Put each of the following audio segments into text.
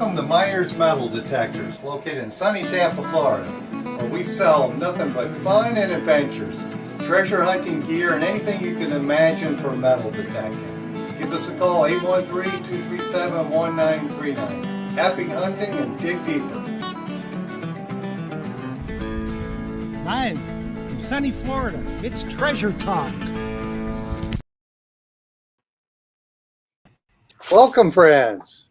Welcome to Myers Metal Detectors, located in sunny Tampa, Florida, where we sell nothing but fun and adventures, treasure hunting gear, and anything you can imagine for metal detecting. Give us a call, 813-237-1939. Happy hunting and dig deeper. Live from sunny Florida, it's Treasure Talk. Welcome, friends.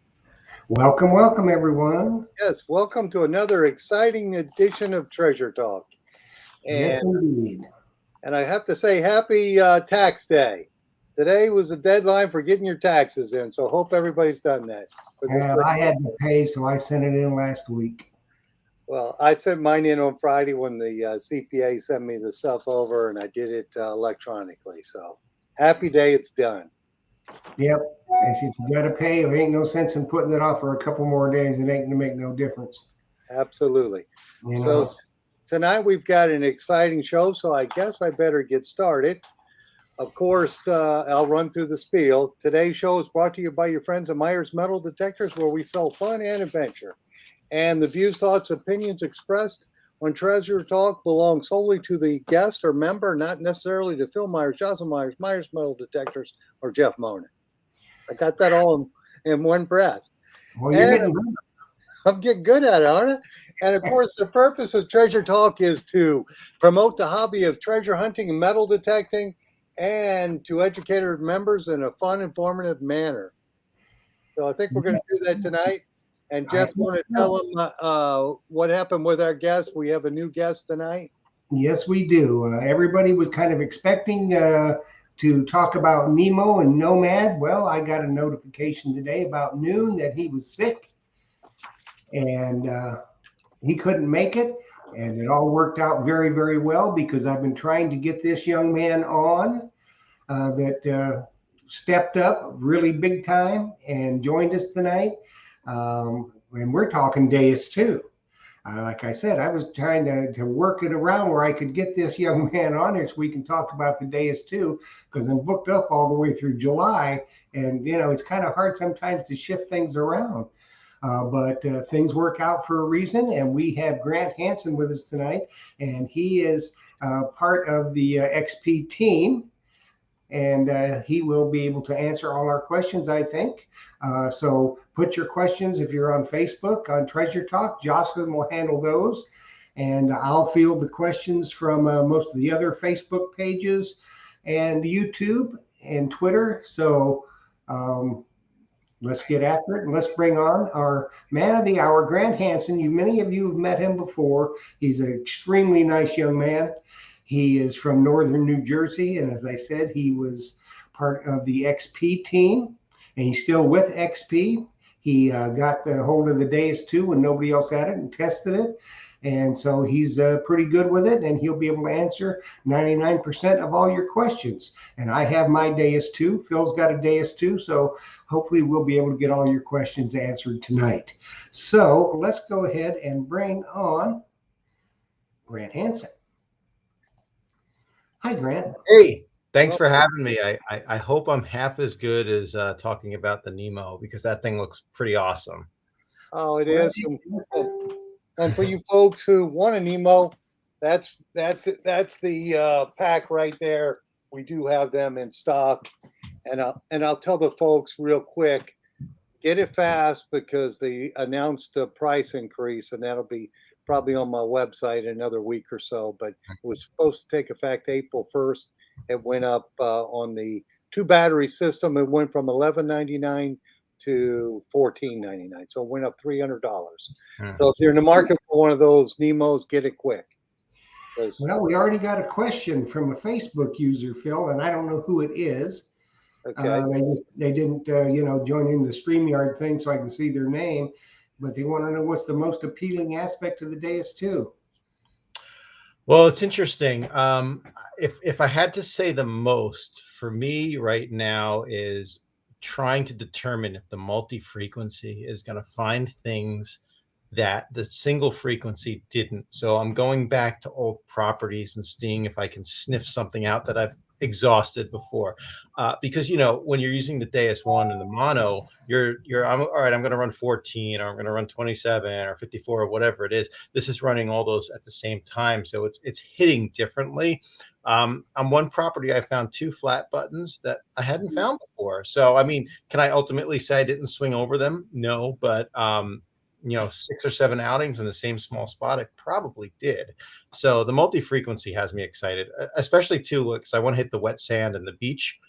Welcome, welcome, everyone. Yes, welcome to another exciting edition of Treasure Talk. Yes, indeed. And I have to say, happy tax day. Today was the deadline for getting your taxes in, so hope everybody's done that. I had to pay, so I sent it in last week. Well, I sent mine in on Friday when the CPA sent me the stuff over, and I did it electronically. So happy day, it's done. Yep. If you got to pay, there ain't no sense in putting it off for a couple more days. It ain't going to make no difference. Absolutely. You know? So tonight we've got an exciting show, so I guess I better get started. Of course, I'll run through the spiel. Today's show is brought to you by your friends at Myers Metal Detectors, where we sell fun and adventure. And the views, thoughts, opinions expressed on Treasure Talk belong solely to the guest or member, not necessarily to Phil Myers, Jocelyn Myers, Myers Metal Detectors, or Jeff Mona. I got that all in one breath. Well, you're getting good. I'm getting good at it, aren't I? And of course, the purpose of Treasure Talk is to promote the hobby of treasure hunting and metal detecting, and to educate our members in a fun, informative manner. So I think we're going to do that tonight. And Jeff, want to tell them what happened with our guest? We have a new guest tonight. Yes, we do. Everybody was kind of expecting to talk about Nemo and Nomad. Well, I got a notification today about noon that he was sick and he couldn't make it. And it all worked out very, very well because I've been trying to get this young man on that stepped up really big time and joined us tonight. And we're talking Deus too. Like I said, I was trying to work it around where I could get this young man on here so we can talk about the Deus too, because I'm booked up all the way through July. And, you know, it's kind of hard sometimes to shift things around. But things work out for a reason, and we have Grant Hansen with us tonight, and he is part of the XP team, and he will be able to answer all our questions, I think. So put your questions if you're on Facebook, on Treasure Talk. Jocelyn will handle those, and I'll field the questions from most of the other Facebook pages and YouTube and Twitter. So let's get after it, and let's bring on our man of the hour, Grant Hansen. Many of you have met him before. He's an extremely nice young man. He is from northern New Jersey, and as I said, he was part of the XP team, and he's still with XP. He got the hold of the Deus 2 when nobody else had it and tested it, and so he's pretty good with it, and he'll be able to answer 99% of all your questions. And I have my Deus 2. Phil's got a Deus 2, so hopefully we'll be able to get all your questions answered tonight. So let's go ahead and bring on Grant Hansen. Hi, Grant. Hey, thanks for having me. I hope I'm half as good as talking about the Nemo, because that thing looks pretty awesome. Oh, it is. And for you folks who want a Nemo, that's the pack right there. We do have them in stock, and I'll tell the folks real quick, get it fast because they announced a price increase, and that'll be probably on my website in another week or so, but it was supposed to take effect April 1st. It went up on the 2-battery system. It went from $11.99 to $14.99. So it went up $300. So if you're in the market for one of those Nemos, get it quick. Well, we already got a question from a Facebook user, Phil, and I don't know who it is. Okay. They didn't, join in the StreamYard thing so I can see their name. But they want to know what's the most appealing aspect of the Deus 2. Well, it's interesting. If I had to say the most for me right now is trying to determine if the multi-frequency is going to find things that the single frequency didn't. So I'm going back to old properties and seeing if I can sniff something out that I've exhausted before, because when you're using the Deus one and the mono, I'm all right. I'm going to run 14, or I'm going to run 27 or 54 or whatever it is. This is running all those at the same time, so it's hitting differently. On one property, I found two flat buttons that I hadn't found before. So, I mean, can I ultimately say I didn't swing over them? No, but 6 or 7 outings in the same small spot, I probably did. So the multi-frequency has me excited, especially too, because I want to hit the wet sand and the beach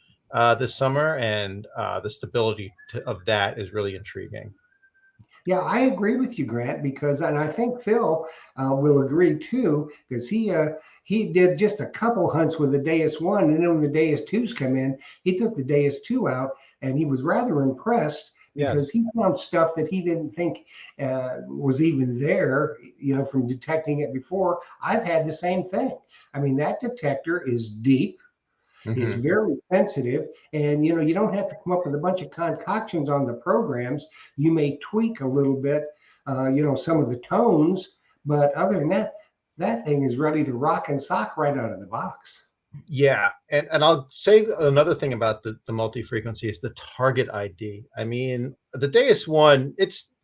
this summer, and the stability of that is really intriguing. Yeah, I agree with you, Grant, because, and I think Phil will agree too, because he did just a couple hunts with the Deus one, and then when the Deus twos come in, he took the Deus two out, and he was rather impressed because Yes. he found stuff that he didn't think was even there, from detecting it before. I've had the same thing. I mean, that detector is deep. It's Hmm. very sensitive, and you don't have to come up with a bunch of concoctions on the programs. You may tweak a little bit, some of the tones, but other than that, that thing is ready to rock and sock right out of the box. Yeah, and I'll say another thing about the multi-frequency is the target ID. I mean, the Deus one,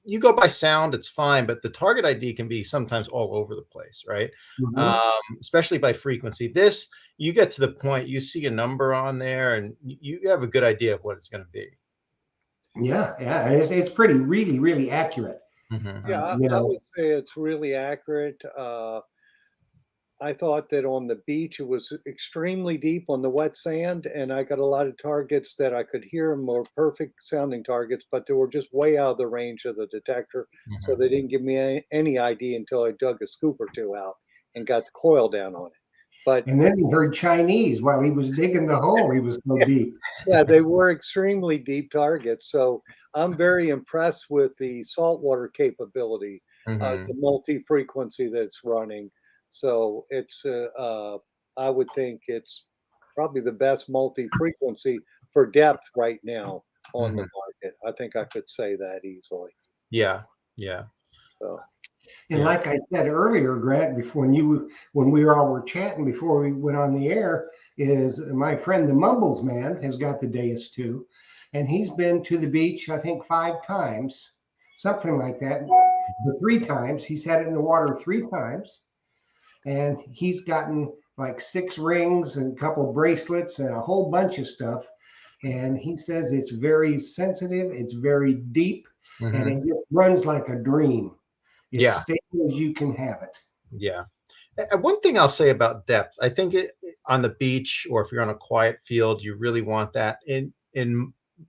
you go by sound, it's fine, but the target ID can be sometimes all over the place, right? Mhm. Especially by frequency. This, you get to the point, you see a number on there, and you have a good idea of what it's going to be. Yeah, yeah, and it's pretty, really, really accurate. Hmm. Yeah, I would say it's really accurate. I thought that on the beach, it was extremely deep on the wet sand, and I got a lot of targets that I could hear more perfect sounding targets, but they were just way out of the range of the detector. So Hmm. they didn't give me any ID until I dug a scoop or two out and got the coil down on it. But And then he heard Chinese while he was digging the hole. He was so deep. yeah, they were extremely deep targets. So I'm very impressed with the saltwater capability, the Hmm. multi-frequency that's running. So I would think it's probably the best multi-frequency for depth right now on the Hmm. market. I think I could say that easily. Yeah, yeah, So And yeah. like I said earlier, Grant, before when we all were chatting before we went on the air, is my friend the Mumbles man has got the Deus too, and he's been to the beach I think 5 times, something like that. The 3 times he's had it in the water 3 times, and he's gotten like 6 rings and a couple bracelets and a whole bunch of stuff. And he says it's very sensitive, it's very deep, and Hmm. it just runs like a dream, as Yeah, stable as you can have it. yeah. One thing I'll say about depth, I think on the beach, or if you're on a quiet field, you really want that. In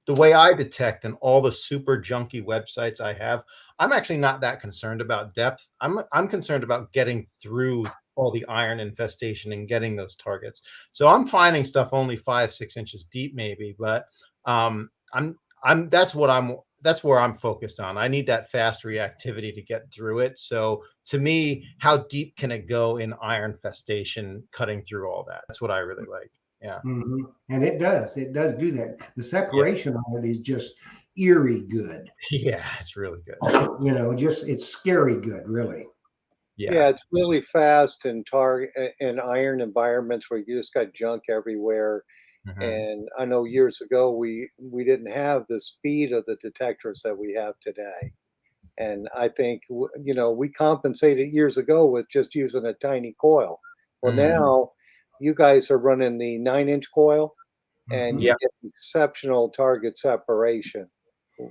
the way I detect and all the super junky websites I have, I'm actually not that concerned about depth. I'm concerned about getting through all the iron infestation and getting those targets. So I'm finding stuff only 5, 6 inches deep, maybe, but I'm that's where I'm focused on. I need that fast reactivity to get through it. So to me, how deep can it go in iron festation, cutting through all that? That's what I really like. Yeah. And it does do that. The Yeah. separation on it is just eerie good. Yeah. It's really good. Just it's scary good, really. Yeah. yeah, it's really fast in in iron environments where you just got junk everywhere. Hmm. And I know years ago we didn't have the speed of the detectors that we have today. And I think we compensated years ago with just using a tiny coil. Well, Hmm. now you guys are running the 9-inch coil, and Hmm you Yeah. get exceptional target separation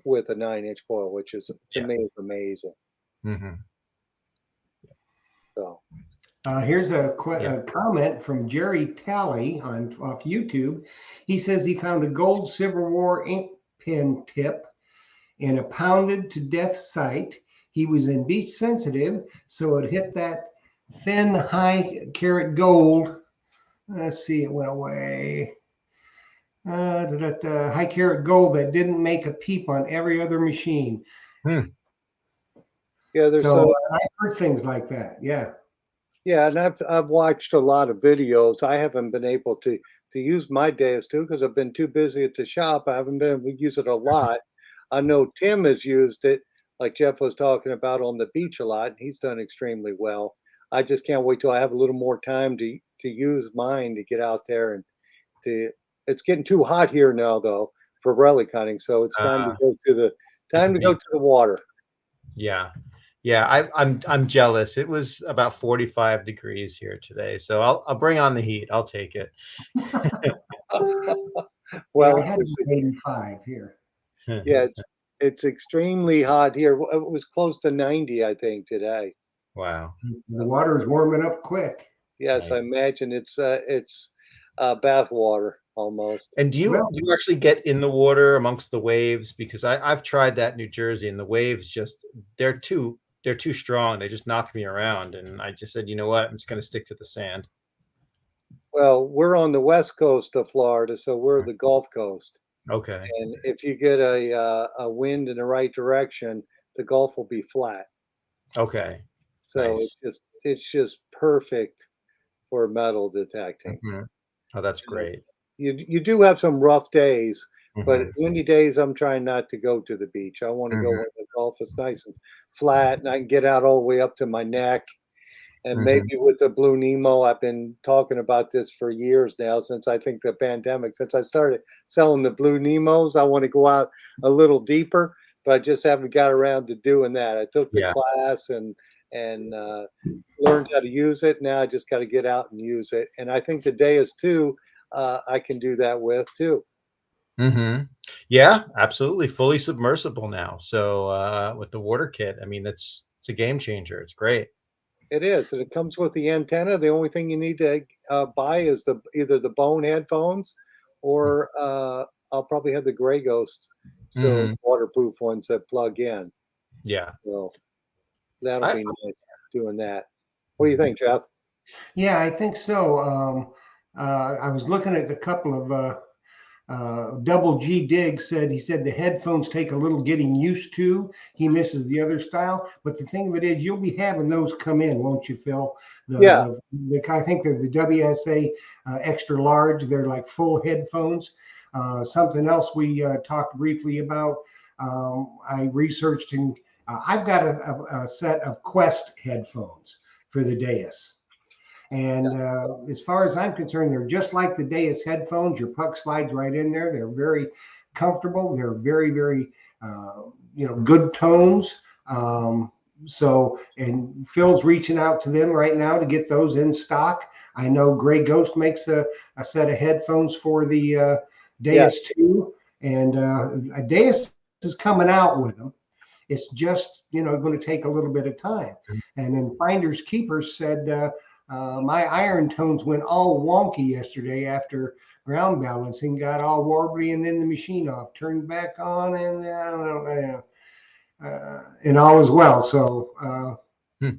with a 9-inch coil, which is to Yeah. me is amazing. Hmm. So Here's Yeah. a comment from Jerry Talley on off YouTube. He says he found a gold Civil War ink pen tip in a pounded to death site. He was in beach sensitive, so it hit that thin high carat gold. Let's see, it went away. High carat gold that didn't make a peep on every other machine. Hmm. yeah, there's So I've heard things like that. Yeah. yeah, and I've watched a lot of videos. I haven't been able to use my days too because I've been too busy at the shop. I haven't been able to use it a lot. I know Tim has used it, like Jeff was talking about on the beach a lot, and he's done extremely well. I just can't wait till I have a little more time to use mine to get out there It's getting too hot here now, though, for relic hunting. So it's time to go to the water. Yeah. Yeah, I'm jealous. It was about 45 degrees here today, so I'll bring on the heat. I'll take it. Yeah, Well, I had 85 here. yeah, it's extremely hot here. It was close to 90, I think, today. Wow. The water is warming up quick. Yes, I Nice. imagine it's bath water almost. And do Well, you actually get in the water amongst the waves? Because I've tried that in New Jersey, and the waves just they're too strong. They just knock me around, and I just said, you know what? I'm just going to stick to the sand. Well, we're on the west coast of Florida, so we're the Gulf Coast. Okay. And if you get a wind in the right direction, the Gulf will be flat. Okay. So Nice. it's just perfect for metal detecting. Mhm. Oh, that's You know, great. you do have some rough days, but Mhm. windy days, I'm trying not to go to the beach. I want to go Mhm. where the Gulf is nice and flat, and I can get out all the way up to my neck. And Mhm. maybe with the Blue Nemo, I've been talking about this for years now, since I think the pandemic, since I started selling the Blue Nemos, I want to go out a little deeper, but I just haven't got around to doing that. I took the Yeah. class and learned how to use it. Now I just got to get out and use it. And I think the Deus too, I can do that with too. Mhm. Yeah, absolutely. Fully submersible now. So, with the water kit, I mean, it's a game changer. It's great. It is, and it comes with the antenna. The only thing you need to buy is either the bone headphones, or I'll probably have the Gray Ghost, still Mhm. waterproof ones that plug in. Yeah. So that'll I be nice doing that. What do you think, Jeff? yeah, I think so. I was looking at a couple of Double G Diggs said he said the headphones take a little getting used to. He misses the other style, but the thing of it is, you'll be having those come in, won't you, Phil? Yeah, I think they're the WSA extra large. They're like full headphones. Something else we talked briefly about. I researched and I've got a set of Quest headphones for the Deus. And as far as I'm concerned, they're just like the Deus headphones. Your puck slides right in there. They're very comfortable. They're very, very, good tones. And Phil's reaching out to them right now to get those in stock. I know Gray Ghost makes a set of headphones for the Deus yes, 2, and Deus is coming out with them. It's just going to take a little bit of time. And then Finders Keepers said my iron tones went all wonky yesterday after ground balancing, got all warbly, and then the machine off, turned back on, and I don't know, and all is well. So Hmm.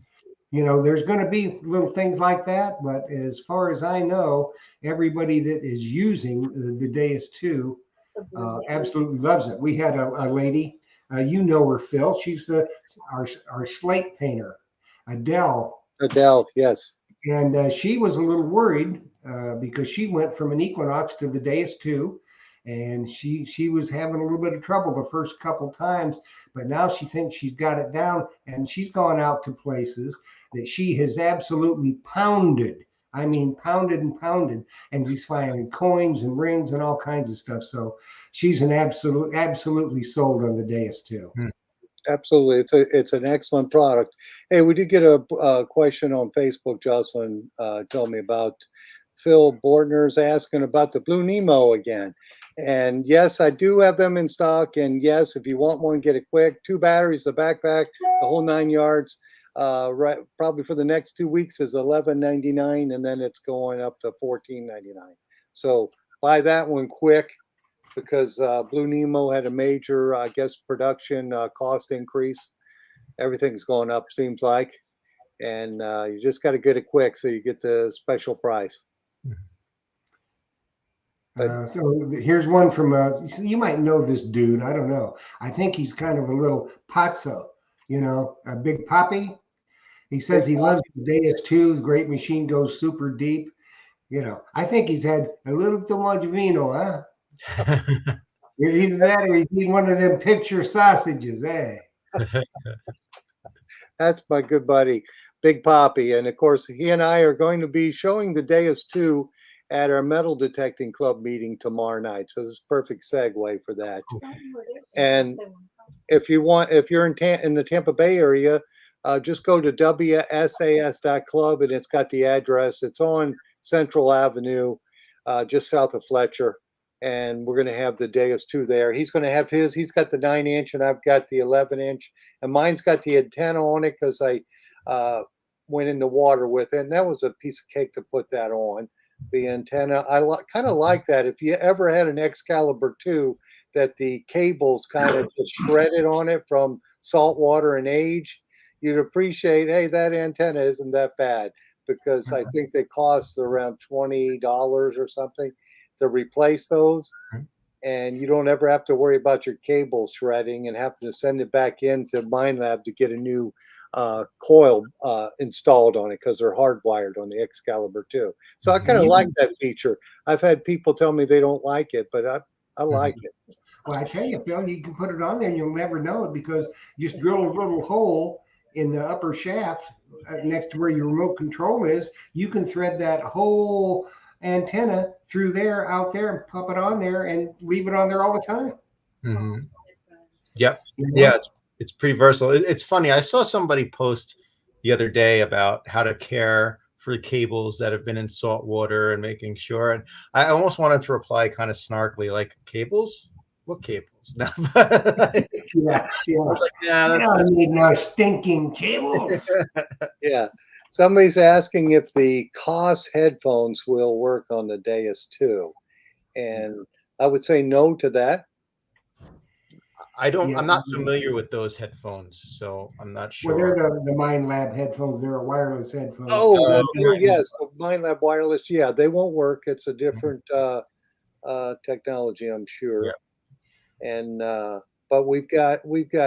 there's going to be little things like that, but as far as I know, everybody that is using the Deus 2 absolutely loves it. We had a lady, you know her, Phil. She's our slate painter, Adele, Adele. Yes, and she was a little worried because she went from an Equinox to the Deus 2, and she was having a little bit of trouble the first couple times, but now she thinks she's got it down, and she's gone out to places that she has absolutely pounded. I mean, pounded and pounded, and she's finding coins and rings and all kinds of stuff. So she's absolutely sold on the Deus 2. Hmm. absolutely. It's an excellent product. Hey, we did get a question on Facebook. Jocelyn told me about Phil Bordner's asking about the Blue Nemo again. And yes, I do have them in stock. And yes, if you want one, get it quick. 2 batteries, the backpack, the whole 9 yards. Right, probably for the next 2 weeks is $11.99, and then it's going up to $14.99. So buy that one quick, because Blue Nemo had a major, I guess, production cost increase. Everything's going up, seems like, and you just got to get it quick so you get the special price. But So here's one from you might know this dude. I don't know. I think he's kind of a little pazzo, a big poppy. He Big says he loves the Deus 2. The great machine goes super deep. I think he's had a little too much vino, huh? Either that or he's eating one of them picture sausages, eh? That's my good buddy, Big Poppy. And of course, he and I are going to be showing the Deus 2 at our metal detecting club meeting tomorrow night. So this is perfect segue for that. And if you're in the Tampa Bay area, just go to wsas.club and it's got the address. It's on Central Avenue, just south of Fletcher. And we're going to have the Deus 2 there. He's going to have his. He's got the 9-inch, and I've got the 11-inch. And mine's got the antenna on it because I went in the water with it. And that was a piece of cake to put that on. The antenna, I kind of like that. If you ever had an Excalibur 2, that the cables kind of just shredded on it from salt water and age, you'd appreciate, hey, that antenna isn't that bad, because I think they cost around $20 or something to replace those. And you don't ever have to worry about your cable shredding and having to send it back into MineLab to get a new coil installed on it, because they're hardwired on the Excalibur 2. So I kind of like that feature. I've had people tell me they don't like it, but I like it. Well, I tell you, Phil, you can put it on there and you'll never know it, because you just drill a little hole in the upper shaft next to where your remote control is. You can thread that whole antenna through there, out there, and pop it on there and leave it on there all the time. Yep. Yeah, it's pretty versatile. It's funny. I saw somebody post the other day about how to care for the cables that have been in salt water and making sure. And I almost wanted to reply kind of snarkily, like, cables? What cables? No. Yeah. I was like, nah, You don't need no stinking cables. Yeah. Somebody's asking if the COS headphones will work on the Deus 2. And I would say no to that. I'm not familiar with those headphones, so I'm not sure. Well, they're the MineLab headphones. They're a wireless headphone. Yes, the MineLab wireless. Yeah, they won't work. It's a different technology, I'm sure. Yeah. And but we've got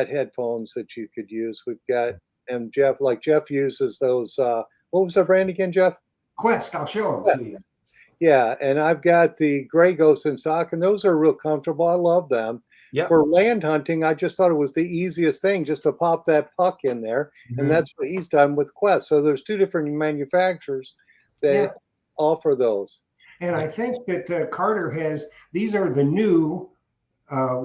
headphones that you could use. We've got, and Jeff uses those. What was the brand again, Jeff? Quest. I'll show them to you. Yeah, and I've got the Gray Ghost in stock, and those are real comfortable. I love them. Yep. For land hunting, I just thought it was the easiest thing, just to pop that puck in there, and that's what he's done with Quest. So there's two different manufacturers that offer those. And I think that Carter has, these are the new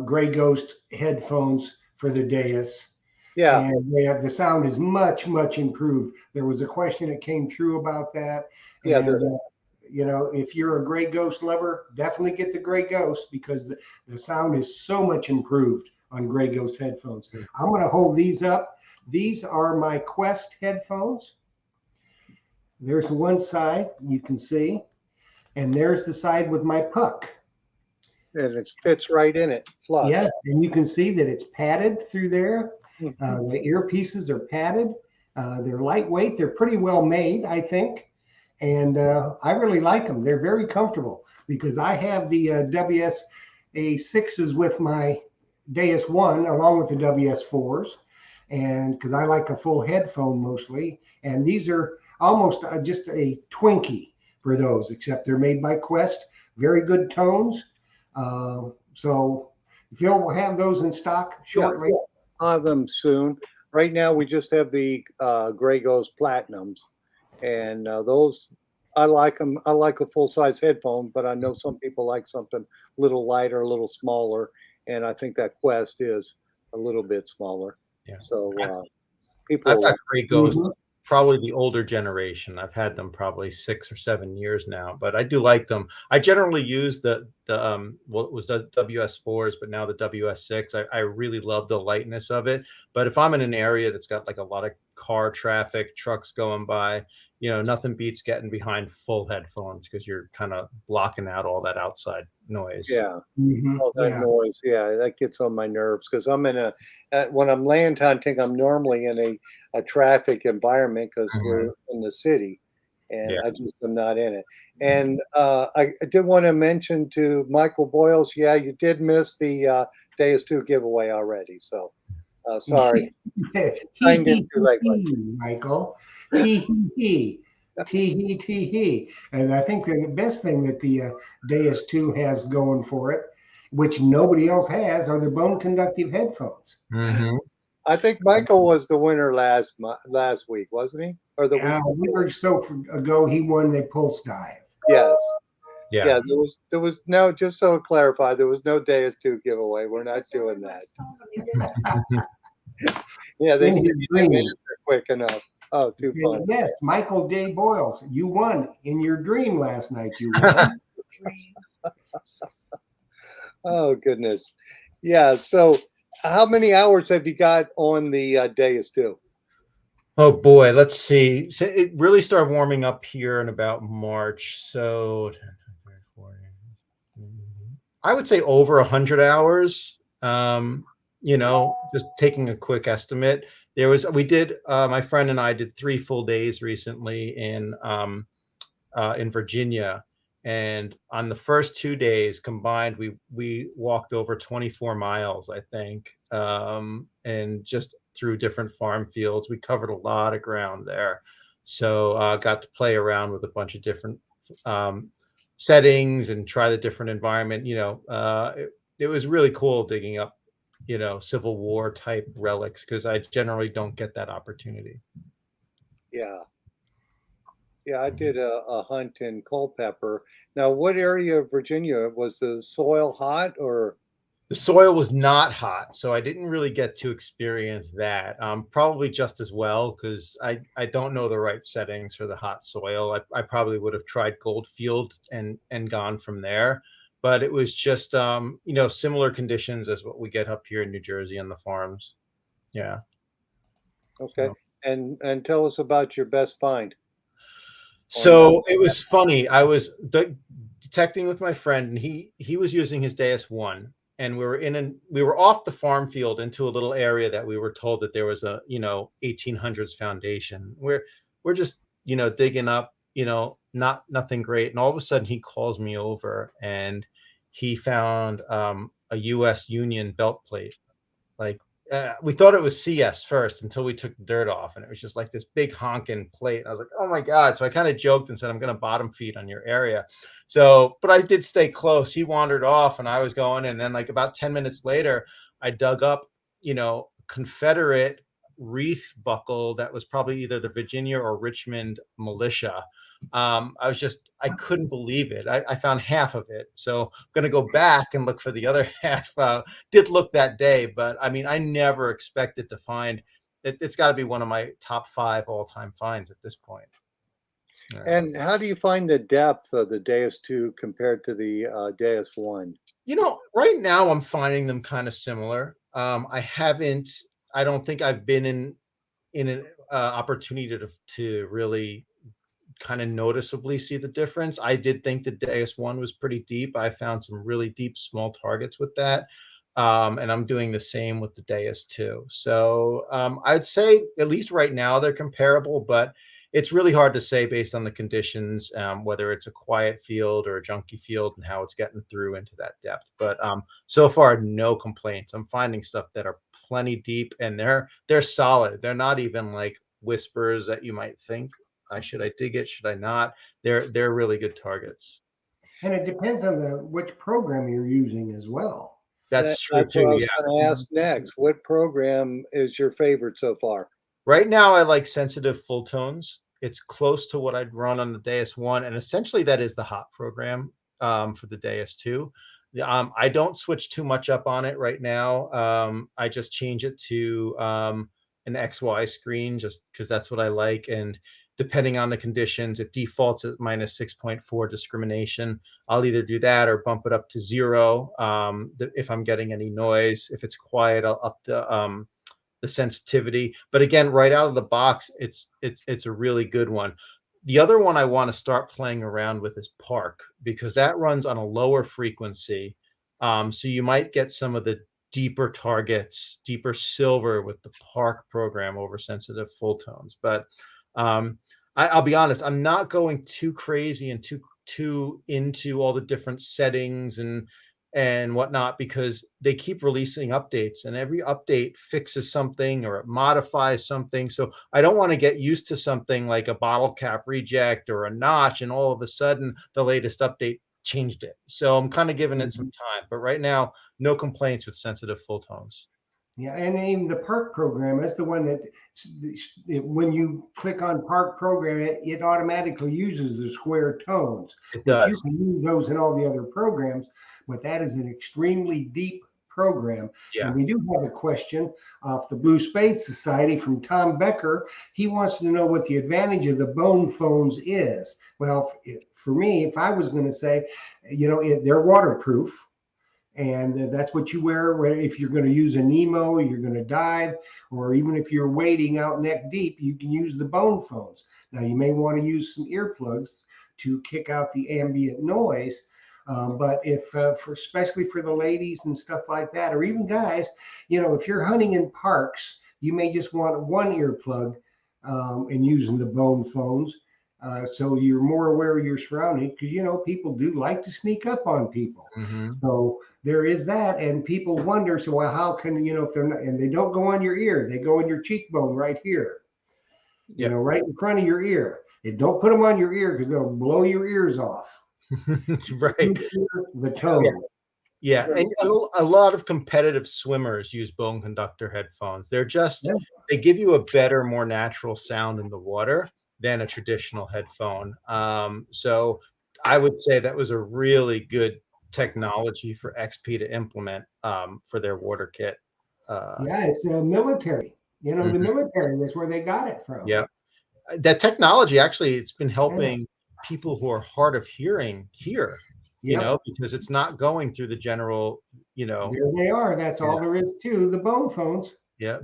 Gray Ghost headphones for the Deus. Yeah. And the sound is much, much improved. There was a question that came through about that. Yeah. And, you know, if you're a Gray Ghost lover, definitely get the Gray Ghost, because the sound is so much improved on Gray Ghost headphones. I'm going to hold these up. These are my Quest headphones. There's one side you can see, and there's the side with my puck. And it fits right in it, flush. Yeah, and you can see that it's padded through there. The earpieces are padded. They're lightweight. They're pretty well made, I think. And I really like them. They're very comfortable, because I have the WS-A6s with my Deus 1 along with the WS4s, and because I like a full headphone mostly. And these are almost just a Twinkie for those, except they're made by Quest. Very good tones. So Phil will have those in stock shortly. Yeah, I'll have them soon. Right now, we just have the Gray Ghost Platinums. And those, I like them. I like a full-size headphone, but I know some people like something a little lighter, a little smaller. And I think that Quest is a little bit smaller. Yeah. So I've got Gray Ghost, probably the older generation. I've had them probably 6 or 7 years now, but I do like them. I generally use the what was the WS4s, but now the WS6. I really love the lightness of it. But if I'm in an area that's got like a lot of car traffic, trucks going by, you know, nothing beats getting behind full headphones, because you're kind of blocking out all that outside noise. Yeah. All that noise. Yeah, that gets on my nerves, because I'm in when I'm land hunting, I'm normally in a traffic environment, because we're in the city, and I just am not in it. And I did want to mention to Michael Boyles, yeah, you did miss the Deus 2 giveaway already. So sorry. Michael. Tee. And I think the best thing that the Deus 2 has going for it, which nobody else has, are the bone conductive headphones. I think Michael was the winner last week, wasn't he? Or the week or so ago, he won the pulse dive. Yes. Yeah. Yeah, there was no, just so to clarify, there was no Deus 2 giveaway. We're not doing that. Yeah, they In said his you didn't dream. answer quick enough. Oh, too funny. Yes, Michael J. Boyles, you won in your dream last night. You won. Oh, goodness. Yeah, so how many hours have you got on the Deus 2? Oh boy, let's see. So it really started warming up here in about March. So 10, 20, 40, I would say over 100 hours. Just taking a quick estimate. We did, my friend and I did 3 full days recently in Virginia. And on the first 2 days combined, we walked over 24 miles, I think, and just through different farm fields. We covered a lot of ground there. So got to play around with a bunch of different um, settings and try the different environment. It was really cool digging up, Civil War type relics because I generally don't get that opportunity. Yeah. Yeah, I did a hunt in Culpeper. Now, what area of Virginia was the soil hot or? The soil was not hot, so I didn't really get to experience that. Probably just as well because I don't know the right settings for the hot soil. I probably would have tried Goldfield and gone from there, but it was just similar conditions as what we get up here in New Jersey on the farms. Yeah. Okay. So. And tell us about your best find on So it was funny. I was detecting with my friend, and he was using his Deus One, and we were off the farm field into a little area that we were told that there was a 1800s foundation. We're just digging up, nothing great, and all of a sudden he calls me over, and he found a U.S. Union belt plate, like we thought it was CS first until we took the dirt off, and it was just like this big honking plate. I was like, "Oh my god!" So I kind of joked and said, "I'm going to bottom feed on your area." So, but I did stay close. He wandered off, and I was going. And then, like about 10 minutes later, I dug up, Confederate wreath buckle that was probably either the Virginia or Richmond militia. I couldn't believe it. I found half of it, so I'm going to go back and look for the other half. Did look that day, but I mean, I never expected to find it. It's got to be one of my top 5 all-time finds at this point. Yeah. And how do you find the depth of the Deus 2 compared to the Deus 1? Right now I'm finding them kind of similar. I don't think I've been in an opportunity to really kind of noticeably see the difference. I did think the Deus One was pretty deep. I found some really deep small targets with that. And I'm doing the same with the Deus 2. So I'd say at least right now they're comparable, but it's really hard to say based on the conditions, whether it's a quiet field or a junky field and how it's getting through into that depth. But so far, no complaints. I'm finding stuff that are plenty deep, and they're solid. They're not even like whispers that you might think, should I dig it? Should I not? They're really good targets. And it depends on which program you're using as well. That's true That's what too. I was Yeah. going to ask next. What program is your favorite so far? Right now, I like sensitive full tones. It's close to what I'd run on the Deus One, and essentially that is the hot program for the Deus 2. I don't switch too much up on it right now. I just change it to an XY screen just because that's what I like. And depending on the conditions, it defaults at -6.4 discrimination. I'll either do that or bump it up to 0 if I'm getting any noise. If it's quiet, I'll up the sensitivity. But again, right out of the box, it's a really good one. The other one I want to start playing around with is Park, because that runs on a lower frequency. So you might get some of the deeper targets, deeper silver with the Park program over sensitive full tones. But I'll be honest, I'm not going too crazy and too into all the different settings and whatnot, because they keep releasing updates, and every update fixes something or it modifies something. So I don't want to get used to something like a bottle cap reject or a notch, and all of a sudden the latest update changed it. So I'm kind of giving it some time. But right now, no complaints with sensitive full tones. Yeah, and even the park program, that's the one that when you click on park program, it automatically uses the square tones, It which you does. can use those in all the other programs, but that is an extremely deep program. And Yeah. we do have a question off the Blue Space Society from Tom Becker. He wants to know what the advantage of the bone phones is. Well, for me, if I was going to say, they're waterproof, and that's what you wear if you're going to use a Nemo, you're going to dive, or even if you're wading out neck deep, you can use the bone phones. Now, you may want to use some earplugs to kick out the ambient noise. But if, especially for the ladies and stuff like that, or even guys, if you're hunting in parks, you may just want one earplug and using the bone phones. So you're more aware of your surroundings because people do like to sneak up on people. Hmm. So there is that, and people wonder, so well, how can if they're not, and they don't go on your ear, they go on your cheekbone right here, Yeah. right in front of your ear. And don't put them on your ear because they'll blow your ears off. Right. The tone. Yeah, and a lot of competitive swimmers use bone conductor headphones. Yeah. They give you a better, more natural sound in the water than a traditional headphone. So I would say that was a really good technology for XP to implement for their water kit. Yeah, it's military. The Mhm. military is where they got it from. Yeah, that technology actually it's been Yeah. helping people who are hard of hearing hear, Yep. because it's not going through the general, you know. There they are. That's Yeah, all there is to the bone phones. yeah.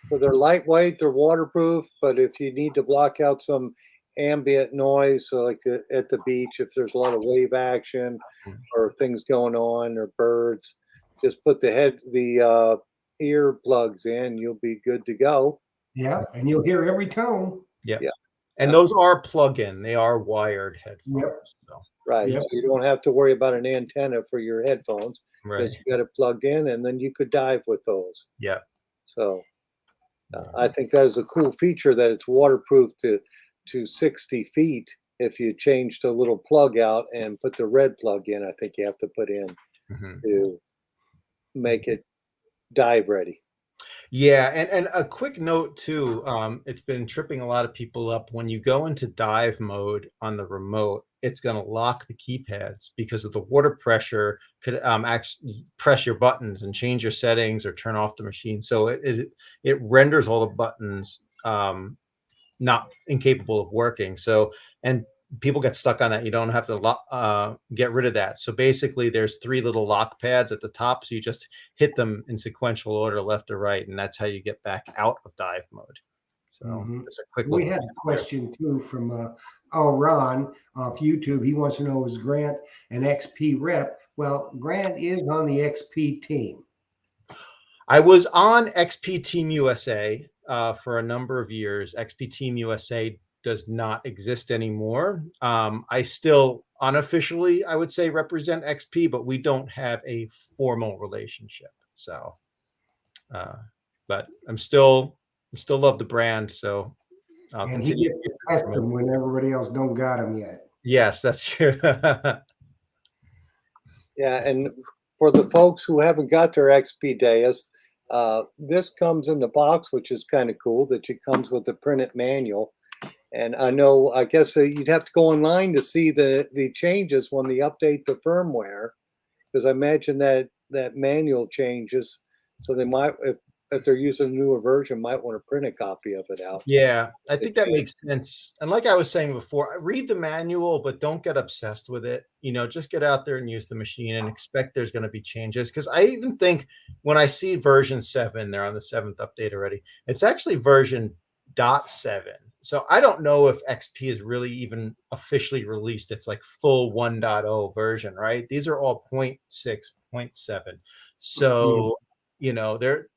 So they're lightweight, they're waterproof, but if you need to block out some ambient noise, so like at the beach, if there's a lot of wave action Mhm. or things going on or birds, just put the ear plugs in, you'll be good to go. Yeah, and you'll hear every tone. Yeah. Yeah, And yeah, those are plug-in, they are wired Yep. headphones, so right. Yep. So you don't have to worry about an antenna for your headphones. right. Just you got it plugged in, and then you could dive with those. Yeah. So I think that is a cool feature that it's waterproof to 60 feet. If you change the little plug out and put the red plug in, I think you have to put in Mhm. to make it dive ready. Yeah, and a quick note too, it's been tripping a lot of people up. When you go into dive mode on the remote, it's gonna lock the keypads because of the water pressure could, actually press your buttons and change your settings or turn off the machine. So it renders all the buttons, not incapable of working. So, and people get stuck on that. You don't have to get rid of that. So basically, there's three little lock pads at the top. So you just hit them in sequential order, left or right, and that's how you get back out of dive mode. So Hmm. just a quick We little had tip a there. question too from Ron off YouTube. He wants to know, is Grant an XP rep? Well, Grant is on the XP team. I was on XP Team USA for a number of years. XP Team USA does not exist anymore. I still unofficially, I would say, represent XP, but we don't have a formal relationship. So, uh, but still love the brand. So I'll And he continue to gets to use it test for my. them when everybody else don't got them yet. Yes, that's true. Yeah, and for the folks who haven't got their XP Deus, this comes in the box, which is kind of cool that it comes with the printed manual. And I guess you'd have to go online to see the changes when they update the firmware, because I imagine that manual changes. So they might, if they're using a newer version, might want to print a copy of it out. Yeah, I It think that changed. makes sense. And like I was saying before, read the manual, but don't get obsessed with it. Just get out there and use the machine and expect there's going to be changes. Because I even think when I see version 7, they're on the 7th update already. It's actually version .7. So I don't know if XP is really even officially released. It's like full 1.0 version, right? These are all 0.6, 0.7. Yeah. So,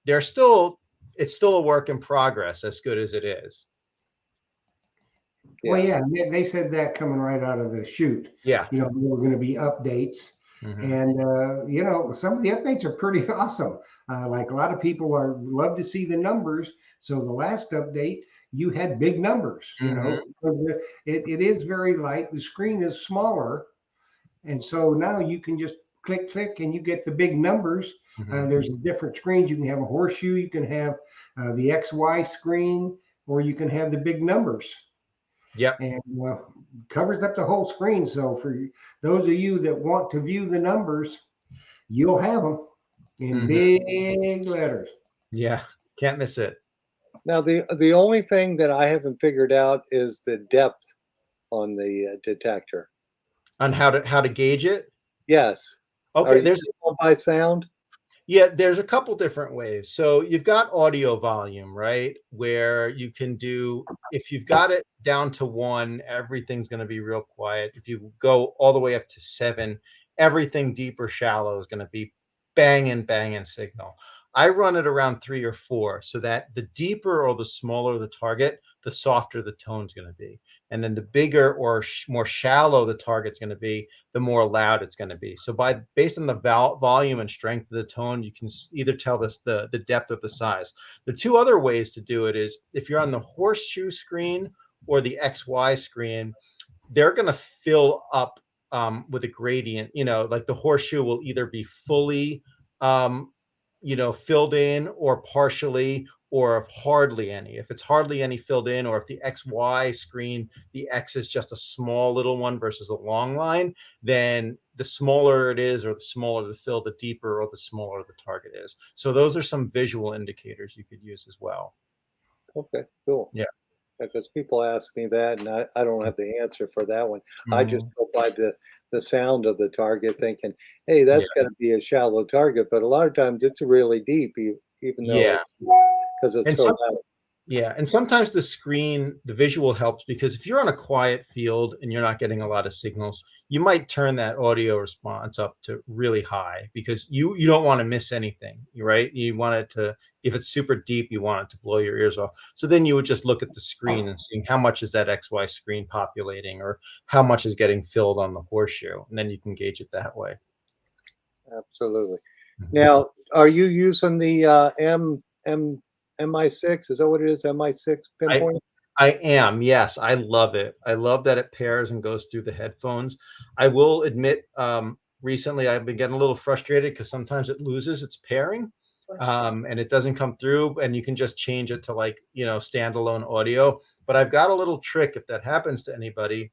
they're still it's still a work in progress as good as it is. Well, Yeah. yeah, they said that coming right out of the chute. Yeah. There were going to be updates. Mhm. And some of the updates are pretty awesome. Like a lot of people love to see the numbers. So the last update, you had big numbers. Mhm. It is very light. The screen is smaller, and so now you can just click, click, and you get the big numbers. There's different screens. You can have a horseshoe, you can have the XY screen, or you can have the big numbers. Yep. And covers up the whole screen. So for those of you that want to view the numbers, you'll have them in big letters. Yeah, can't miss it. Now, the only thing that I haven't figured out is the depth on the detector. On how to gauge it? Yes. Are Okay, you going by sound? Yeah, there's a couple different ways. So you've got audio volume, right? Where you can do, if you've got it down to 1, everything's going to be real quiet. If you go all the way up to 7, everything deep or shallow is going to be banging signal. I run it around 3 or 4, so that the deeper or the smaller the target, the softer the tone's going to be. And then the bigger or more shallow the target's going to be, the more loud it's going to be. So based on the volume and strength of the tone, you can either tell the depth of the size. The 2 other ways to do it is if you're on the horseshoe screen or the XY screen, they're going to fill up with a gradient. Like the horseshoe will either be fully filled in or partially, or hardly any. If it's hardly any filled in, or if the XY screen, the X is just a small little one versus a long line, then the smaller it is, or the smaller the fill, the deeper or the smaller the target is. So those are some visual indicators you could use as well. Okay, cool. Yeah. Because people ask me that, and I don't have the answer for that one. I just go by the sound of the target, thinking, hey, that's got to be a shallow target. But a lot of times it's really deep, even though it's because it's so loud. Yeah, and sometimes the visual helps, because if you're on a quiet field and you're not getting a lot of signals, you might turn that audio response up to really high, because you don't want to miss anything, right? You want it to, if it's super deep, you want it to blow your ears off. So then you would just look at the screen and seeing how much is that XY screen populating, or how much is getting filled on the horseshoe, and then you can gauge it that way. Absolutely. Now, are you using the MI6? Is that what it is? MI6 pinpoint? I am. Yes. I love it. I love that it pairs and goes through the headphones. I will admit, recently I've been getting a little frustrated because sometimes it loses its pairing, and it doesn't come through, and you can just change it to standalone audio. But I've got a little trick if that happens to anybody.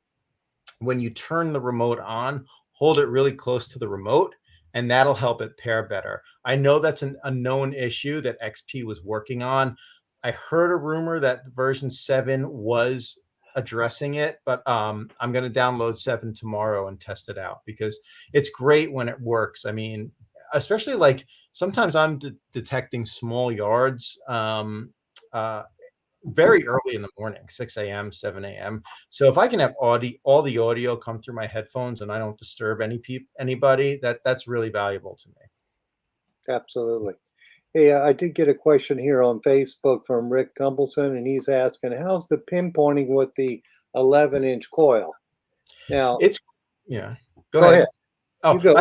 When you turn the remote on, hold it really close to the remote, and that'll help it pair better. I know that's a known issue that XP was working on. I heard a rumor that version 7 was addressing it, but I'm going to download 7 tomorrow and test it out, because it's great when it works. I mean, especially like sometimes I'm detecting small yards very early in the morning, 6 a.m., 7 a.m. So if I can have all the audio come through my headphones and I don't disturb anybody, that's really valuable to me. Absolutely. Hey, I did get a question here on Facebook from Rick Tumbleson, and he's asking, how's the pinpointing with the 11-inch coil? Now, Go ahead. Oh, you go.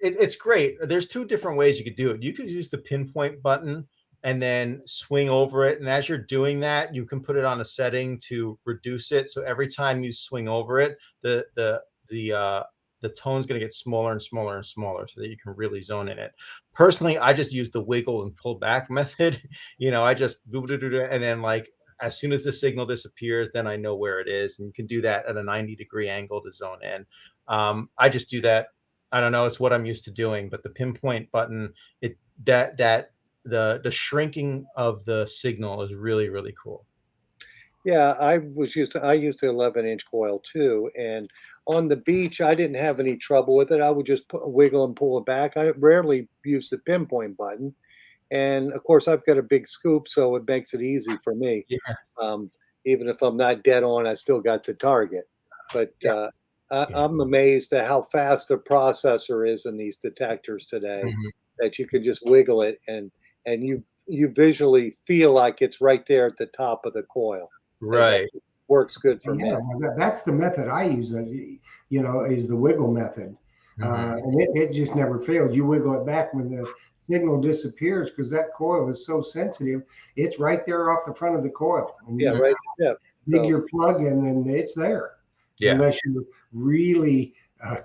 It's great. There's 2 different ways you could do it. You could use the pinpoint button and then swing over it. And as you're doing that, you can put it on a setting to reduce it. So every time you swing over it, the tone's going to get smaller and smaller and smaller, so that you can really zone in it. Personally, I just use the wiggle and pull back method. I just and then as soon as the signal disappears, then I know where it is, and you can do that at a 90-degree angle to zone in. I just do that. I don't know, it's what I'm used to doing, but the pinpoint button, the shrinking of the signal is really, really cool. Yeah, I used the 11-inch coil too, and on the beach, I didn't have any trouble with it. I would just wiggle and pull it back. I rarely use the pinpoint button, and of course, I've got a big scoop, so it makes it easy for me. Yeah. Even if I'm not dead on, I still got the target. But I'm amazed at how fast the processor is in these detectors today. That you can just wiggle it, and you visually feel like it's right there at the top of the coil. Right. Works good for me. Well, that's the method I use, is the wiggle method. And it just never fails. You wiggle it back when the signal disappears, because that coil is so sensitive. It's right there off the front of the coil. And right. Dig your plug in, and it's there. Yeah. Unless you're really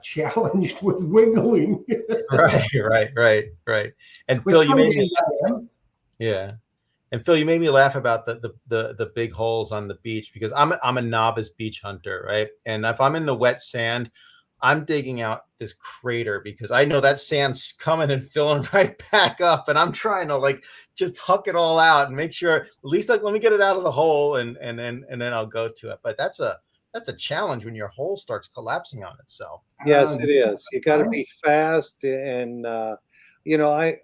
challenged with wiggling. Right. And Which Phil, you some made days me, I am. yeah. And Phil, you made me laugh about the big holes on the beach because I'm a novice beach hunter, right? And if I'm in the wet sand, I'm digging out this crater because I know that sand's coming and filling right back up, and I'm trying to like just huck it all out and make sure at least like let me get it out of the hole and then I'll go to it. But that's a challenge when your hole starts collapsing on itself. Yes, it is. You got to I- be fast, and I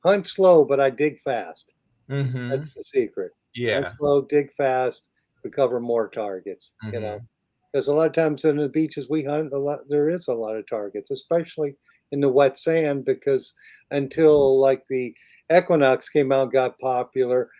hunt slow, but I dig fast. Mm-hmm. That's the secret. Hunt Yeah. slow, dig fast, recover more targets. Mm-hmm. Because a lot of times in the beaches we hunt, there is a lot of targets, especially in the wet sand. Because until like the Equinox came out, got popular,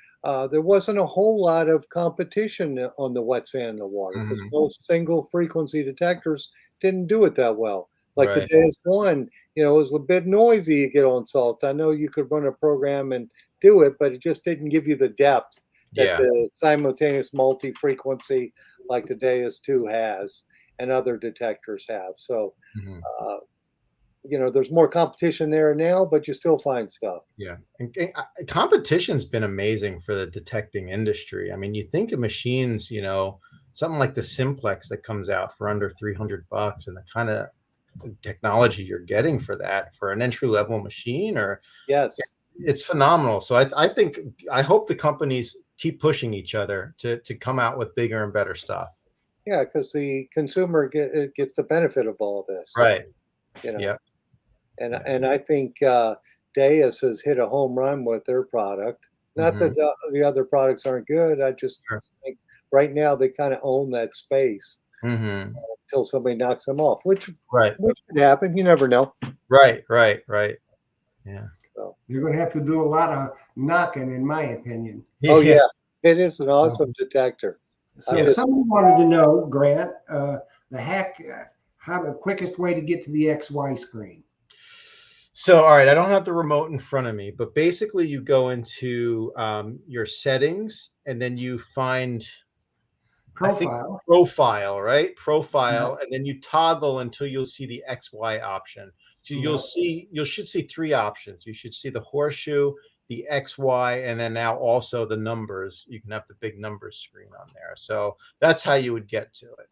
there wasn't a whole lot of competition on the wet sand in the water because Mm-hmm. most single frequency detectors didn't do it that well. Like the Right. Deus one, it was a bit noisy to get on salt. I know you could run a program and do it, but it just didn't give you the depth that Yeah. the simultaneous multi-frequency like the Deus 2 has and other detectors have. So, Mm-hmm. uh, there's more competition there now, but you still find stuff. Yeah, and competition's been amazing for the detecting industry. I mean, you think of machines, something like the Simplex that comes out for under $300, and the kind of technology you're getting for that for an entry level machine, or Yes. it's phenomenal. So I hope the companies keep pushing each other to come out with bigger and better stuff. Yeah, because the consumer gets the benefit of all this. Right. You know, Yeah. and I think Deus has hit a home run with their product. Not Hmm. that the other products aren't good. I just Sure. think right now they kind of own that space Hmm. until somebody knocks them off, which Right. which could happen. You never know. Right. Yeah. So, You're going to have to do a lot of knocking, in my opinion. oh Yeah. yeah, it is an awesome detector. I So just someone wanted to know, Grant, how the quickest way to get to the XY screen. So, all right, I don't have the remote in front of me, but basically you go into your settings and then you find, I think, Profile. profile, right? Yeah. Profile, and then you toggle until you'll see the XY option. So Yeah. you should see three options. You should see the horseshoe, the XY, and then now also the numbers. You can have the big numbers screen on there. So that's how you would get to it.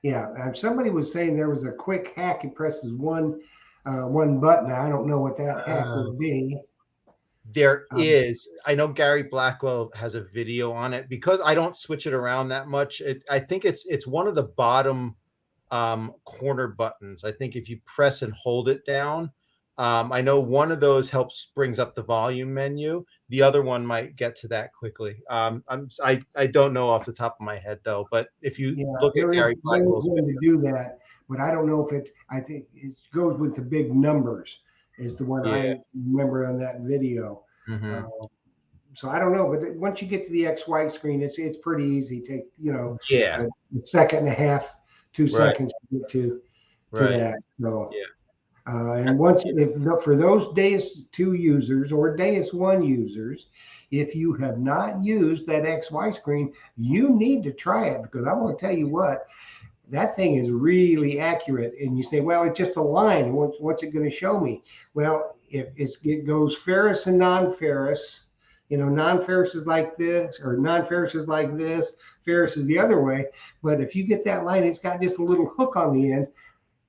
Yeah. Somebody was saying there was a quick hack. He presses one button. I don't know what that hack would be. There Um, is. I know Gary Blackwell has a video on it because I don't switch it around that much. I think it's one of the bottom corner buttons. I think if you press and hold it down, I know one of those brings up the volume menu. The other one might get to that quickly. I don't know off the top of my head though, but if you yeah, look at Gary there is Blackwell's one to video, do that, but I don't know if it. I think it goes with the big numbers. Is the one yeah. I remember on that video. Hmm. Uh, so I don't know, but once you get to the XY screen, it's pretty easy. Take Yeah. a second and a half, two Right. seconds to get to Right. that. So, Yeah. and once if for those Deus 2 users or Deus 1 users, if you have not used that XY screen, you need to try it because I want to tell you what. That thing is really accurate. And you say, well, it's just a line. What's it going to show me? Well, it goes ferrous and non-ferrous. Non-ferrous is like this, or non-ferrous is like this. Ferrous is the other way. But if you get that line, it's got just a little hook on the end.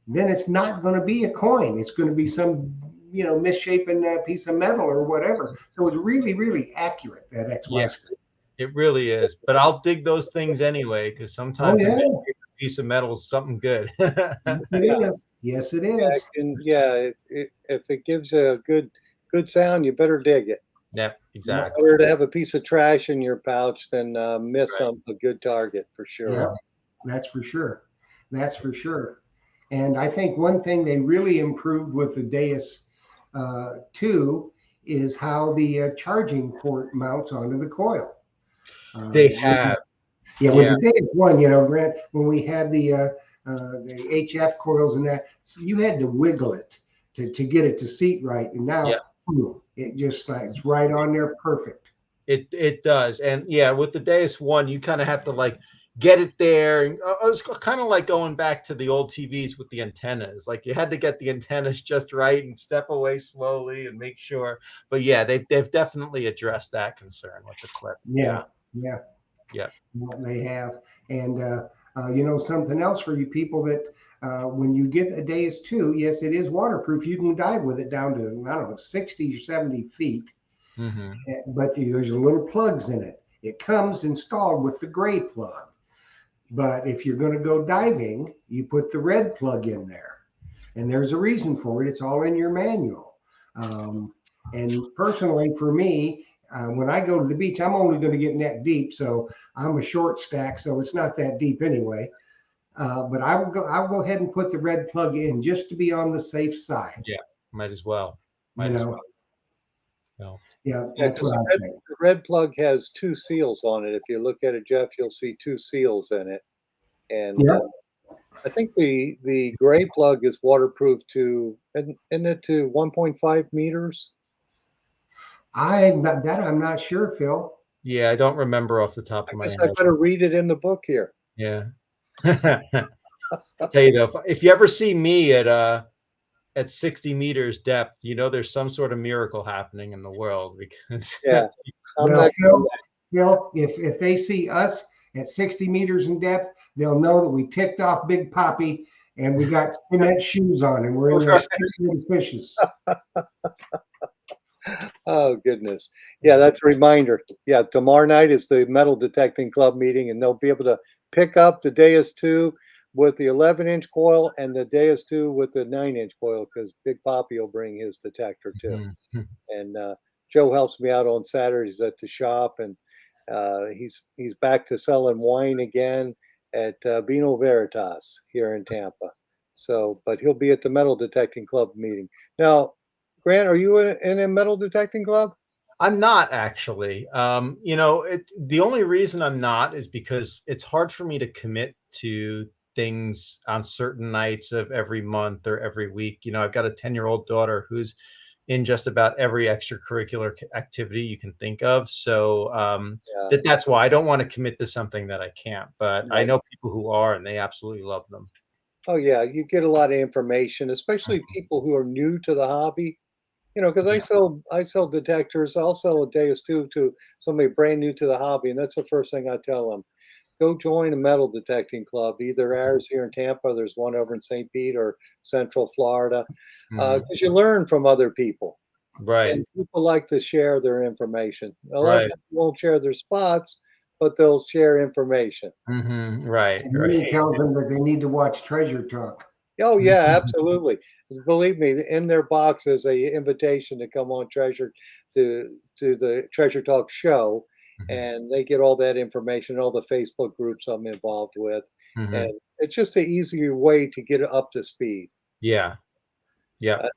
Then it's not going to be a coin. It's going to be some, misshapen piece of metal or whatever. So it's really, really accurate, that Yeah. XY screen. It really is. But I'll dig those things anyway because Oh, sometimes a yeah. piece of metal is something good. Yes, it is. Yes, it is. if it gives a good sound, you better dig it. Yep, exactly. Better to have a piece of trash in your pouch than miss Right. a good target for sure. Yeah, that's for sure. That's for sure. And I think one thing they really improved with the Deus 2 is how the charging port mounts onto the coil. They have. Yeah, with Yeah. the Deus 1, Grant, when we had the HF coils and that, so you had to wiggle it to get it to seat right. And now it just slides right on there perfect. It does. And yeah, with the Deus 1, you kind of have to like get it there. It was kind of like going back to the old TVs with the antennas. Like you had to get the antennas just right and step away slowly and make sure. But yeah, they've definitely addressed that concern with the clip. Yeah, yeah, Yeah. what they have. And something else for you people that when you get a Deus 2, yes, it is waterproof. You can dive with it down to, I don't know, 60 or 70 feet. Mm-hmm. But there's little plugs in it. It comes installed with the gray plug. But if you're going to go diving, you put the red plug in there. And there's a reason for it. It's all in your manual. And personally, for me, when I go to the beach, I'm only going to get neck deep. So I'm a short stack, so it's not that deep anyway. But I'll go ahead and put the red plug in just to be on the safe side. Yeah, might as well. You know, No. yeah, Yeah, that's 'cause what I think. the red plug has two seals on it. If you look at it, Jeff, you'll see two seals in it. And Yeah. I think the gray plug is waterproof to, isn't it to 1.5 meters? I'm not sure, Phil. Yeah, I don't remember off the top I of my guess head. I better read it in the book here. Yeah. I'll tell you though, if you ever see me at 60 meters depth, there's some sort of miracle happening in the world because Yeah. I'm Well, not, Phil, if they see us at 60 meters in depth, they'll know that we ticked off Big Poppy and we got cement shoes on and we're in there sticking the fishes. oh goodness. Yeah, that's a reminder. Yeah, tomorrow night is the metal detecting club meeting, and they'll be able to pick up the Deus 2 with the 11-inch coil and the Deus 2 with the 9-inch coil, because Big Poppy will bring his detector too. Mhm. And Joe helps me out on Saturdays at the shop, and he's back to selling wine again at Vino Veritas here in Tampa. So, but he'll be at the metal detecting club meeting now. Grant, are you in a metal detecting club? I'm not actually. The only reason I'm not is because it's hard for me to commit to things on certain nights of every month or every week. I've got a 10-year-old daughter who's in just about every extracurricular activity you can think of. So Yeah. that's why I don't want to commit to something that I can't. But I Right. know people who are, and they absolutely love them. Oh yeah, you get a lot of information, especially people who are new to the hobby. Because Yeah. I sell detectors. I'll sell a Deus 2 to somebody brand new to the hobby, and that's the first thing I tell them. Go join a metal detecting club, either ours here in Tampa, there's one over in St. Pete, or Central Florida, Mhm. because you learn from other people, Right. and people like to share their information. A lot of Right. people won't share their spots, but they'll share information. Right. And then he Right. tells them that they need to watch Treasure Talk. Oh yeah, absolutely. Believe me, in their box is a invitation to come on to the Treasure Talk show, Mhm. and they get all that information, all the Facebook groups I'm involved with, and Mhm. it's just an easier way to get up to speed. Yeah. Yep.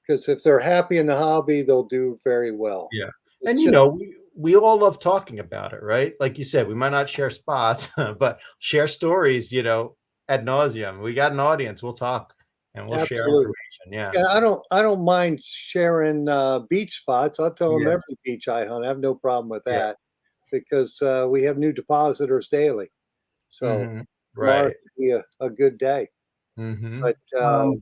Because if they're happy in the hobby, they'll do very well. Yeah. And It's just we all love talking about it, right? Like you said, we might not share spots, but share stories, ad nauseum. We got an audience, we'll talk and we'll share absolutely. information. Yeah. Yeah, I don't mind sharing beach spots. I'll tell them Yeah. every beach I hunt. I have no problem with Yeah. that, because we have new depositors daily. So Hmm. tomorrow Right. could be a good day. Hmm. But Um,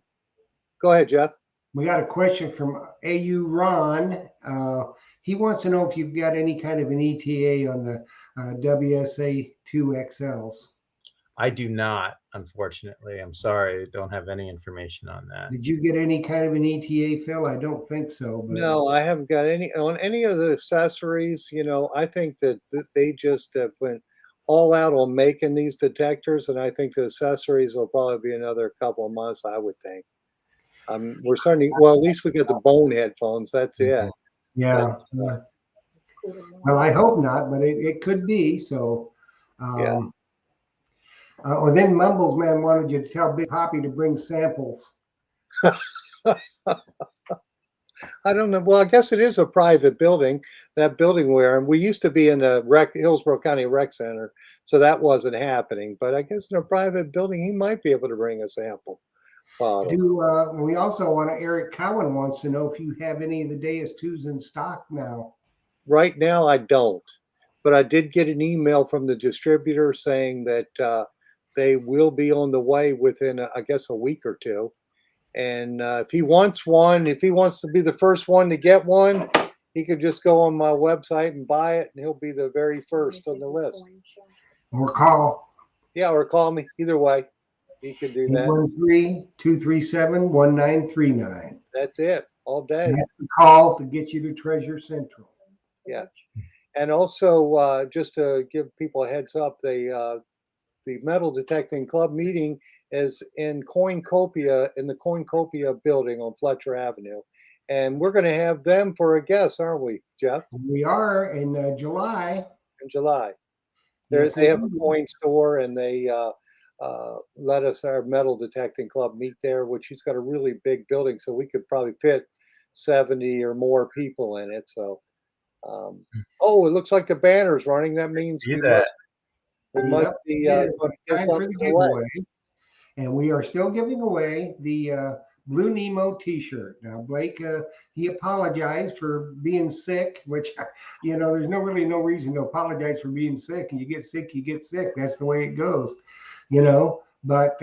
go ahead, Jeff. we got a question from AU Ron. He wants to know if you've got any kind of an ETA on the WSA 2XLs. I do not, unfortunately. I'm sorry. I don't have any information on that. Did you get any kind of an ETA, Phil? I don't think so, but No, I haven't got any on any of the accessories. I think that they just went all out on making these detectors, and I think the accessories will probably be another couple of months, I would think. We're starting. Well, at least we got the bone headphones. That's it. Mhm. But yeah. Well, I hope not, but it could be. So, yeah, um, or then Mumbles Man wanted you to tell Big Poppy to bring samples. I don't know. Well, I guess it is a private building. That building where we used to be in the Hillsborough County Rec Center, so that wasn't happening. But I guess in a private building, he might be able to bring a sample bottle. We also want to, Eric Cowan wants to know if you have any of the Deus 2s in stock now. Right now, I don't. but I did get an email from the distributor saying that they will be on the way within, I guess, a week or two. And if he wants one, if he wants to be the first one to get one, he could just go on my website and buy it, and he'll be the very first on the list. Or call Yeah, or call me. Either way, he can do that. 813-237-1939. That's it, all day. That's the call to get you to Treasure Central. Yeah. And also, just to give people a heads up, the Metal Detecting Club meeting is in Coincopia, in the Coincopia building on Fletcher Avenue. And we're going to have them for a guest, aren't we, Jeff? We are in July. In July. Yes, They have a indeed. coin store, and they let us, our Metal Detecting Club, meet there, which he's got a really big building, so we could probably fit 70 or more people in it. So, oh, it looks like the banner's running. That means See we that. must be Yes, going to give time for the something away. giveaway. And we are still giving away the Blue Nemo t-shirt. Now, Blake, he apologized for being sick, which, there's really no reason to apologize for being sick. And you get sick, you get sick. That's the way it goes, But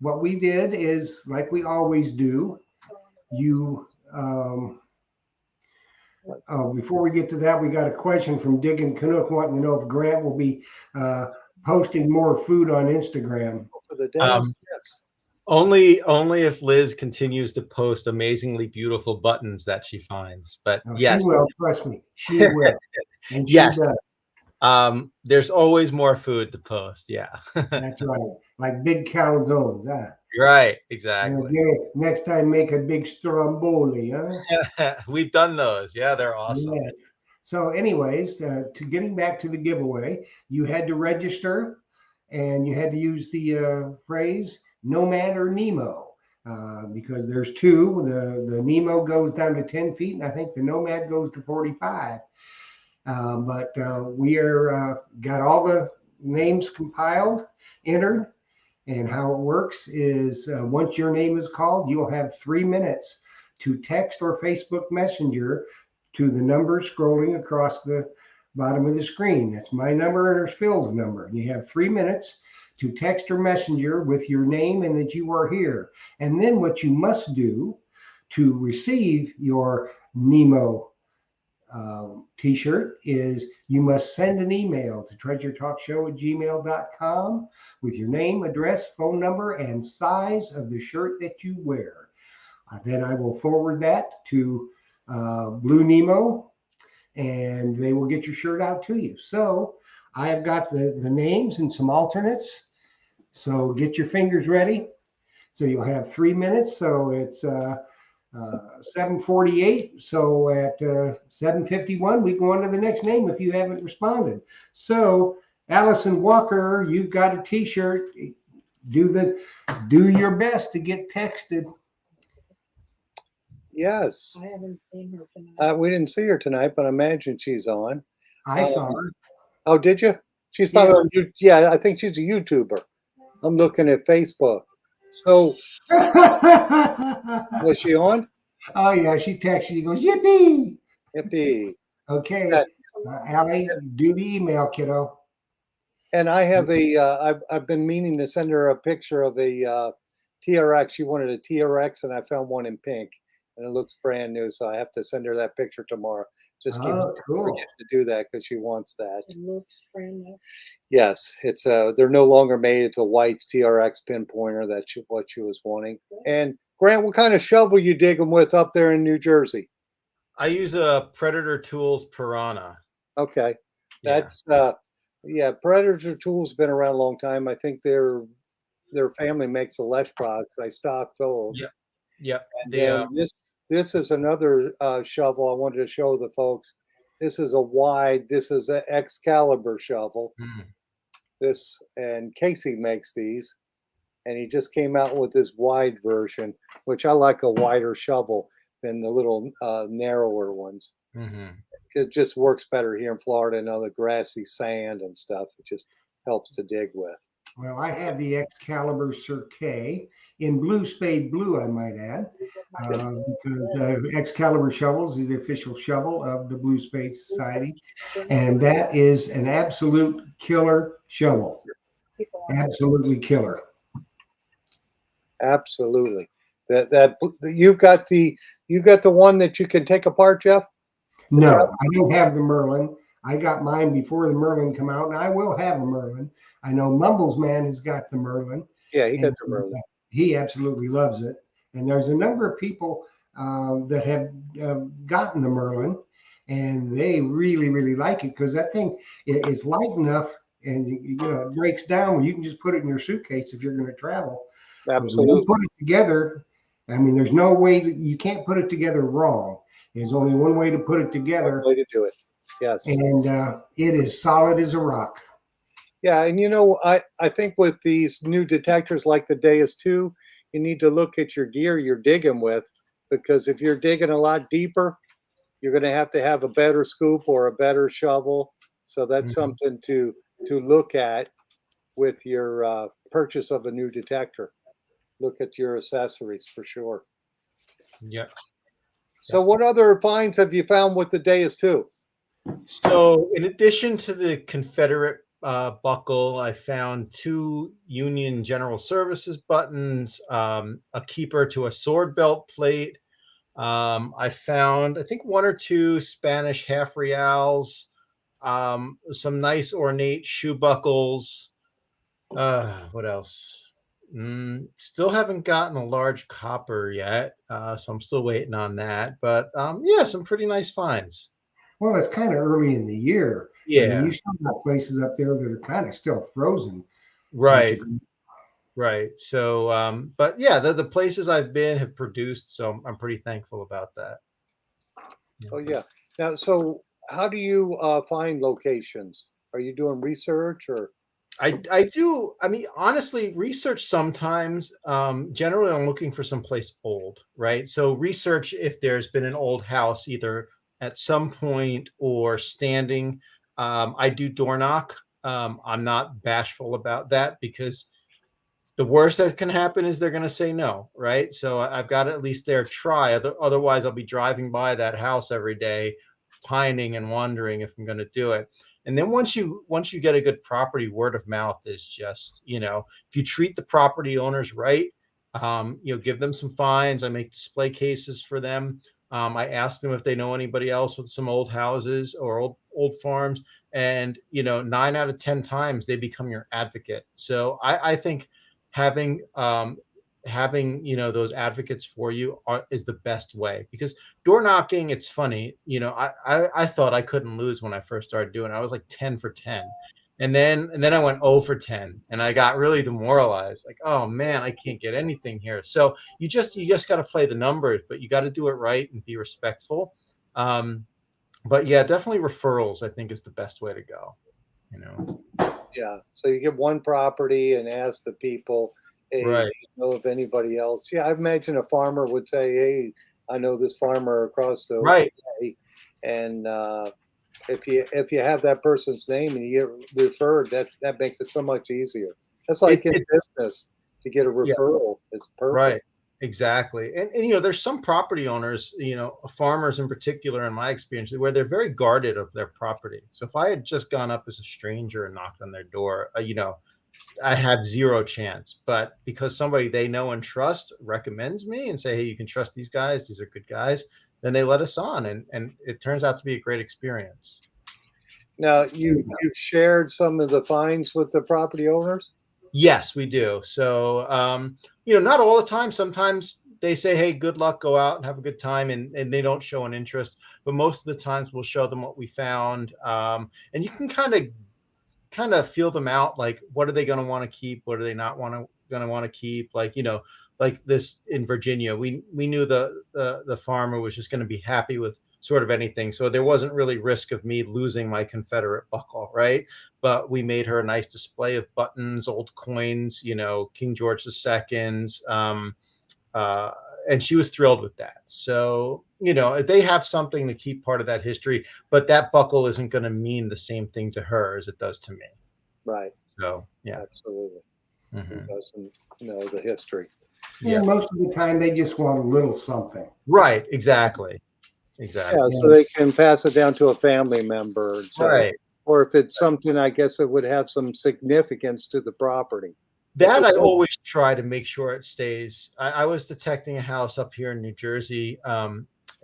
what we did is, like we always do, before we get to that, we got a question from Diggin Canuck wanting to know if Grant will be posting more food on Instagram. For the Dennis, yes. Only if Liz continues to post amazingly beautiful buttons that she finds. But yes, she will. Trust me, she will. And she yes. does. There's always more food to post. Yeah. That's right. Like big calzones. Huh? Right. Exactly. Next time, make a big stromboli. Huh? We've done those. Yeah, they're awesome. Yes. So, anyways, to getting back to the giveaway, you had to register, and you had to use the phrase Nomad or Nemo, because there's two. The Nemo goes down to 10 feet, and I think the Nomad goes to 45. But we got all the names compiled, entered, and how it works is once your name is called, you'll have 3 minutes to text or Facebook Messenger to the number scrolling across the bottom of the screen. That's my number and there's Phil's number. You have 3 minutes to text or messenger with your name and that you are here. And then what you must do to receive your Nemo t-shirt is you must send an email to treasuretalkshow@gmail.com with your name, address, phone number, and size of the shirt that you wear. Then I will forward that to Blue Nemo, and they will get your shirt out to you. So I have got the names and some alternates. So get your fingers ready. So you'll have 3 minutes. So it's 7:48. So at 7:51, we go on to the next name if you haven't responded. So Allison Walker, you've got a t-shirt. Do your best to get texted. Yes. I haven't seen her tonight. We didn't see her tonight, but I imagine she's on. I saw her. Oh, did you? She's probably on YouTube. Yeah, I think she's a YouTuber. I'm looking at Facebook. So was she on? Oh yeah, she texted. She goes, yippee! Yippee! Okay, Yeah. Allie, do the email, kiddo. And I have I've been meaning to send her a picture of a TRX. She wanted a TRX, and I found one in pink, and it looks brand new. So I have to send her that picture tomorrow. Just keep Cool. forgetting to do that because she wants that. It looks brand new. Yes, it's they're no longer made. It's a White's TRX pinpointer. That's what she was wanting. And Grant, what kind of shovel you digging with up there in New Jersey? I use a Predator Tools Piranha. Okay, Yeah. that's Predator Tools been around a long time. I think their family makes the Lesh products. I stock those. Yep. Yep. And then this is another shovel I wanted to show the folks. This is a wide. This is an Excalibur shovel. This, and Casey makes these, and he just came out with this wide version, which I like a wider shovel than the little narrower ones. It just works better here in Florida and other grassy sand and stuff. It just helps to dig with. Well, I have the Excalibur Sir K in blue spade blue, I might add, because Excalibur shovels is the official shovel of the Blue Spade Society, and that is an absolute killer shovel. Absolutely killer. Absolutely. That you've got the one that you can take apart, Jeff? No, I don't have the Merlin. I got mine before the Merlin come out, and I will have a Merlin. I know Mumbles Man has got the Merlin. Yeah, he got And the Merlin. he absolutely loves it. And there's a number of people that have gotten the Merlin, and they really, really like it because that thing is light enough, and it breaks down where you can just put it in your suitcase if you're going to travel. When you Absolutely. put it together, I mean, there's no way that you can't put it together wrong. There's only one way to put it together, Way to do it. Yes. and it is solid as a rock. Yeah, and I think with these new detectors like the Deus 2, you need to look at your gear you're digging with, because if you're digging a lot deeper, you're going to have a better scoop or a better shovel. So that's something to look at with your purchase of a new detector. Look at your accessories for sure. Yeah. So what other finds have you found with the Deus 2? So, in addition to the Confederate buckle, I found 2 Union General Services buttons, a keeper to a sword belt plate. I found, I think, 1 or 2 Spanish half reals, some nice ornate shoe buckles. What else? Still haven't gotten a large copper yet, so I'm still waiting on that. But yeah, some pretty nice finds. Well, it's kind of early in the year. I mean, Yeah, you still got places up there that are kind of still frozen. right, right. So, but yeah, the places I've been have produced, so I'm pretty thankful about that. Oh yeah. Now, so how do you find locations? Are you doing research or? I do. I mean, honestly, research sometimes. Generally, I'm looking for someplace old, right? So research if there's been an old house either at some point or standing. I do door knock. I'm not bashful about that because the worst that can happen is they're going to say no, right? So I've got to at least there try. Otherwise, I'll be driving by that house every day, pining and wondering if I'm going to do it. And then once you get a good property, word of mouth is just, if you treat the property owners right, give them some fines. I make display cases for them. I ask them if they know anybody else with some old houses or old farms, and 9 out of 10 times they become your advocate. So I think having those advocates for you is the best way, because door knocking, it's funny, I thought I couldn't lose when I first started doing it. I was like 10 for 10, and then I went 0 for 10, and I got really demoralized, like, oh man, I can't get anything here. So you just got to play the numbers, but you got to do it right and be respectful. But yeah, definitely referrals, I think, is the best way to go. Yeah. So you get one property and ask the people, hey, Right. do you know of anybody else? Yeah, I imagine a farmer would say, hey, I know this farmer across the Right. way. And if you have that person's name and you get referred, that makes it so much easier. That's like in business, to get a referral is perfect. Right. Exactly. And there's some property owners, farmers in particular, in my experience, where they're very guarded of their property. So if I had just gone up as a stranger and knocked on their door, I have zero chance. But because somebody they know and trust recommends me and say, hey, you can trust these guys, these are good guys, then they let us on, and it turns out to be a great experience. Now, you've shared some of the fines with the property owners? Yes, we do. So, not all the time. Sometimes they say, hey, good luck, go out and have a good time, and they don't show an interest. But most of the times we'll show them what we found. And you can kind of feel them out, like, what are they going to want to keep? What are they not going to want to keep? Like this in Virginia, we knew the farmer was just going to be happy with sort of anything. So there wasn't really risk of me losing my Confederate buckle, right? But we made her a nice display of buttons, old coins, King George II's, and she was thrilled with that. So, they have something to keep part of that history, but that buckle isn't going to mean the same thing to her as it does to me. Right. So yeah. Absolutely. Who Mhm. doesn't know the history? Yeah. And most of the time, they just want a little something. Right. Exactly. Exactly. Yeah, so Yeah. they can pass it down to a family member, so, Right. or if it's something, I guess it would have some significance to the property. If That it I does- always try to make sure it stays. I was detecting a house up here in New Jersey,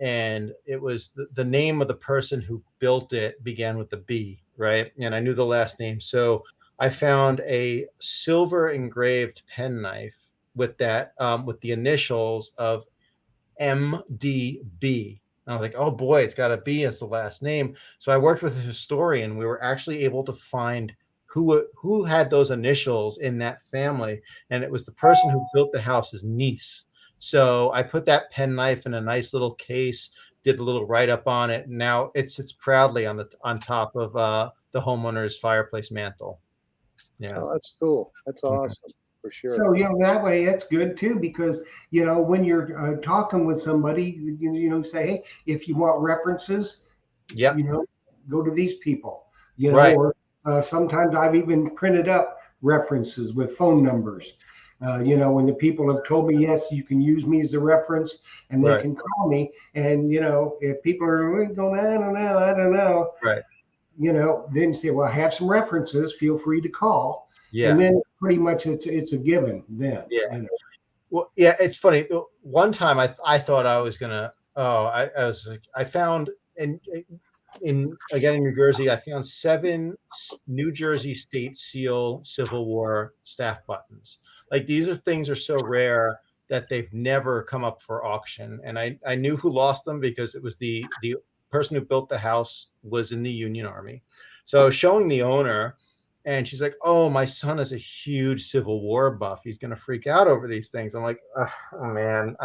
and it was the name of the person who built it began with the B, right? And I knew the last name. So I found a silver engraved penknife with that, with the initials of MDB. And I was like, oh boy, it's got a B as the last name. So I worked with a historian. We were actually able to find who had those initials in that family, and it was the person who built the house's niece. So I put that penknife in a nice little case, did a little write up on it. And now it sits proudly on top of the homeowner's fireplace mantle. Yeah. Oh, that's cool. That's Mhm. awesome, for sure. So, that way that's good too, because, when you're talking with somebody, say, hey, if you want references, Yep. go to these people, Right. or sometimes I've even printed up references with phone numbers. When the people have told me, yes, you can use me as a reference and they Right. can call me. And, if people are going, I don't know, Right. then say, well, I have some references, feel free to call. Yeah. And then pretty much it's a given then. Yeah. Well, yeah, it's funny. One time I thought I was gonna. Oh, I was like, I found in again in New Jersey, I found 7 New Jersey state seal Civil War staff buttons. Like these things are so rare that they've never come up for auction. And I knew who lost them because it was the person who built the house was in the Union Army. So I was showing the owner, and she's like, "Oh, my son is a huge Civil War buff. He's gonna freak out over these things." I'm like, "Oh man,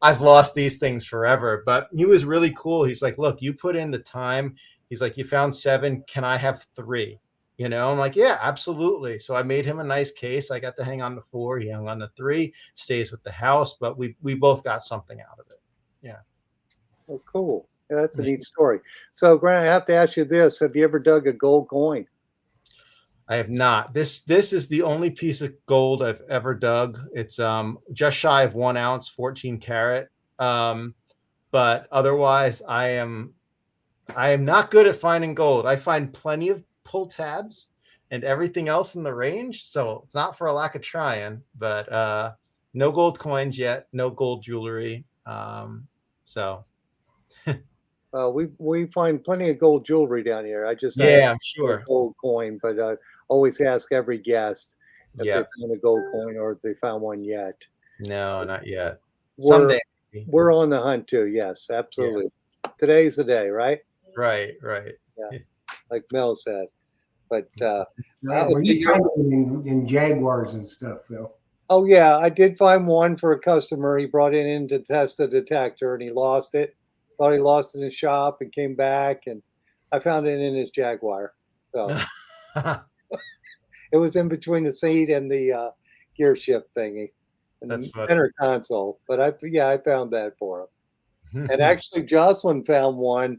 I've lost these things forever." But he was really cool. He's like, "Look, you put in the time." He's like, "You found 7. Can I have 3?" I'm like, "Yeah, absolutely." So I made him a nice case. I got to hang on to 4. He hung on to 3. Stays with the house, but we both got something out of it. Yeah. Oh, cool. Yeah, that's a neat story. So, Grant, I have to ask you this: have you ever dug a gold coin? I have not. This is the only piece of gold I've ever dug. It's just shy of 1 ounce, 14 karat. But otherwise, I am not good at finding gold. I find plenty of pull tabs and everything else in the range. So it's not for a lack of trying, but no gold coins yet, no gold jewelry. So We find plenty of gold jewelry down here. I just I haven't yeah, I'm found a sure. gold coin, but I always ask every guest if they Yeah. found a gold coin or if they found one yet. No, not yet. We're Someday. Maybe. we're on the hunt too. Yes, Yeah. absolutely. Today's the day, right? Right. Right. Yeah, like Mel said. But Right. Well, you find them in Jaguars and stuff, Phil. oh yeah, I did find one for a customer. He brought it in to test a detector and he lost it. Thought he lost it in his shop and came back and I found it in his Jaguar. So it was in between the seat and the gear shift thingy and That's the funny. center console. But I found that for him. And actually, Jocelyn found one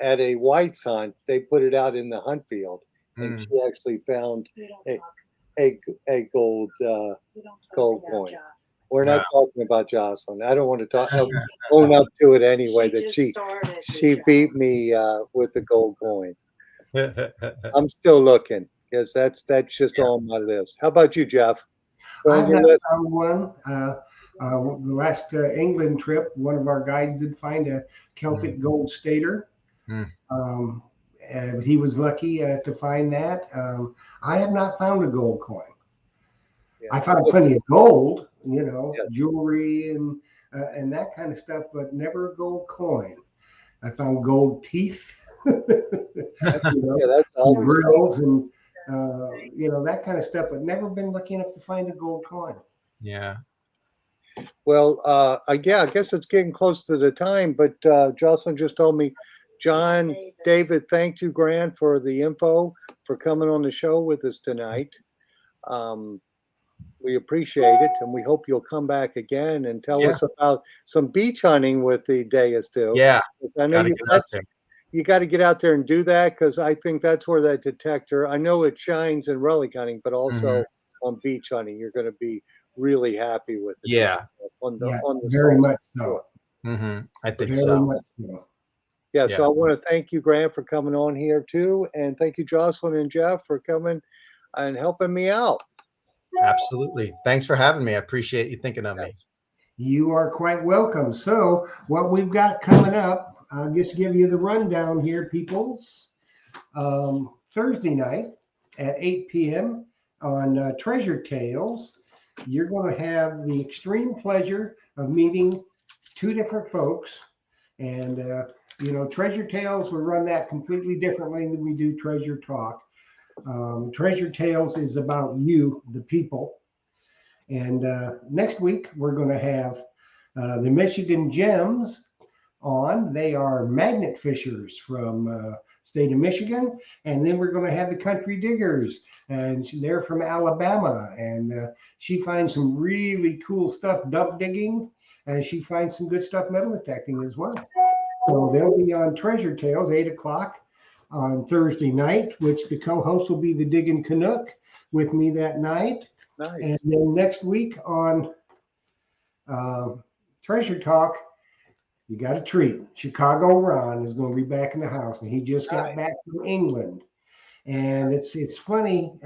at a White's hunt. They put it out in the hunt field, and she actually found a gold gold coin. We're not talking about Jocelyn. I don't want to talk own up to it anyway. That she beat me with the gold coin. I'm still looking because that's just on my list. How about you, Jeff? On I've your not list? found one. The last England trip, one of our guys did find a Celtic gold stater. Mm. And he was lucky to find that. I have not found a gold coin. Yeah. I found plenty of gold, Yes. jewelry and that kind of stuff, but never a gold coin. I found gold teeth, Yeah, that's always grills, and that kind of stuff, but never been lucky enough to find a gold coin. Yeah. well. Yeah, I guess it's getting close to the time. But Jocelyn just told me, John, David, thank you, Grant, for the info for coming on the show with us tonight. We appreciate it, and we hope you'll come back again and tell Yeah. us about some beach hunting with the Deus too. Yeah. 'Cause I know Gotta you, get out there. you got to get out there and do that, because I think that's where that detector. I know it shines in relic hunting, but also on beach hunting, you're going to be really happy with it. Yeah. On the Yeah, on the very salt. much so. I think Very so. much so. Yeah, Yeah. so I want to thank you, Grant, for coming on here too, and thank you, Jocelyn and Jeff, for coming and helping me out. Absolutely. Thanks for having me. I appreciate you thinking of me. Yes. You are quite welcome. So, what we've got coming up, I'll just give you the rundown here, peoples. Thursday night at 8 p.m. on Treasure Tales, you're going to have the extreme pleasure of meeting two different folks. And, Treasure Tales, we run that completely differently than we do Treasure Talk. Treasure Tales is about you, the people. And next week, we're going to have the Michigan Gems on. They are magnet fishers from state of Michigan. And then we're going to have the Country Diggers, and they're from Alabama. And she finds some really cool stuff dump digging, and she finds some good stuff metal detecting as well. So they'll be on Treasure Tales, 8 o'clock on Thursday night, which the co-host will be the Diggin' Canuck with me that night. Nice. And then next week on Treasure Talk, you got a treat. Chicago Ron is going to be back in the house, and he just got back from England. And it's funny.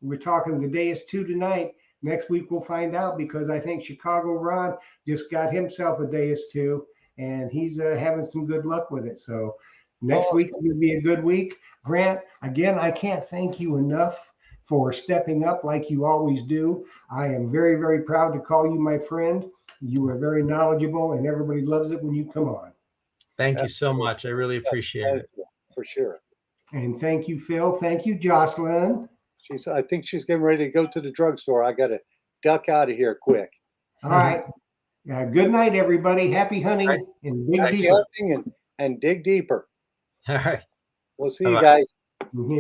We're talking the Deus 2 tonight. Next week we'll find out, because I think Chicago Ron just got himself a Deus 2, and he's having some good luck with it. So next week will be a good week. Grant, again, I can't thank you enough for stepping up like you always do. I am very, very proud to call you my friend. You are very knowledgeable, and everybody loves it when you come on. Thank you so much. I really appreciate it. For sure. And thank you, Phil. Thank you, Jocelyn. I think she's getting ready to go to the drugstore. I got to duck out of here quick. All right. Good night, everybody. Happy hunting and dig Happy deeper. hunting and dig deeper. All right. We'll see you Bye-bye. guys. Bye.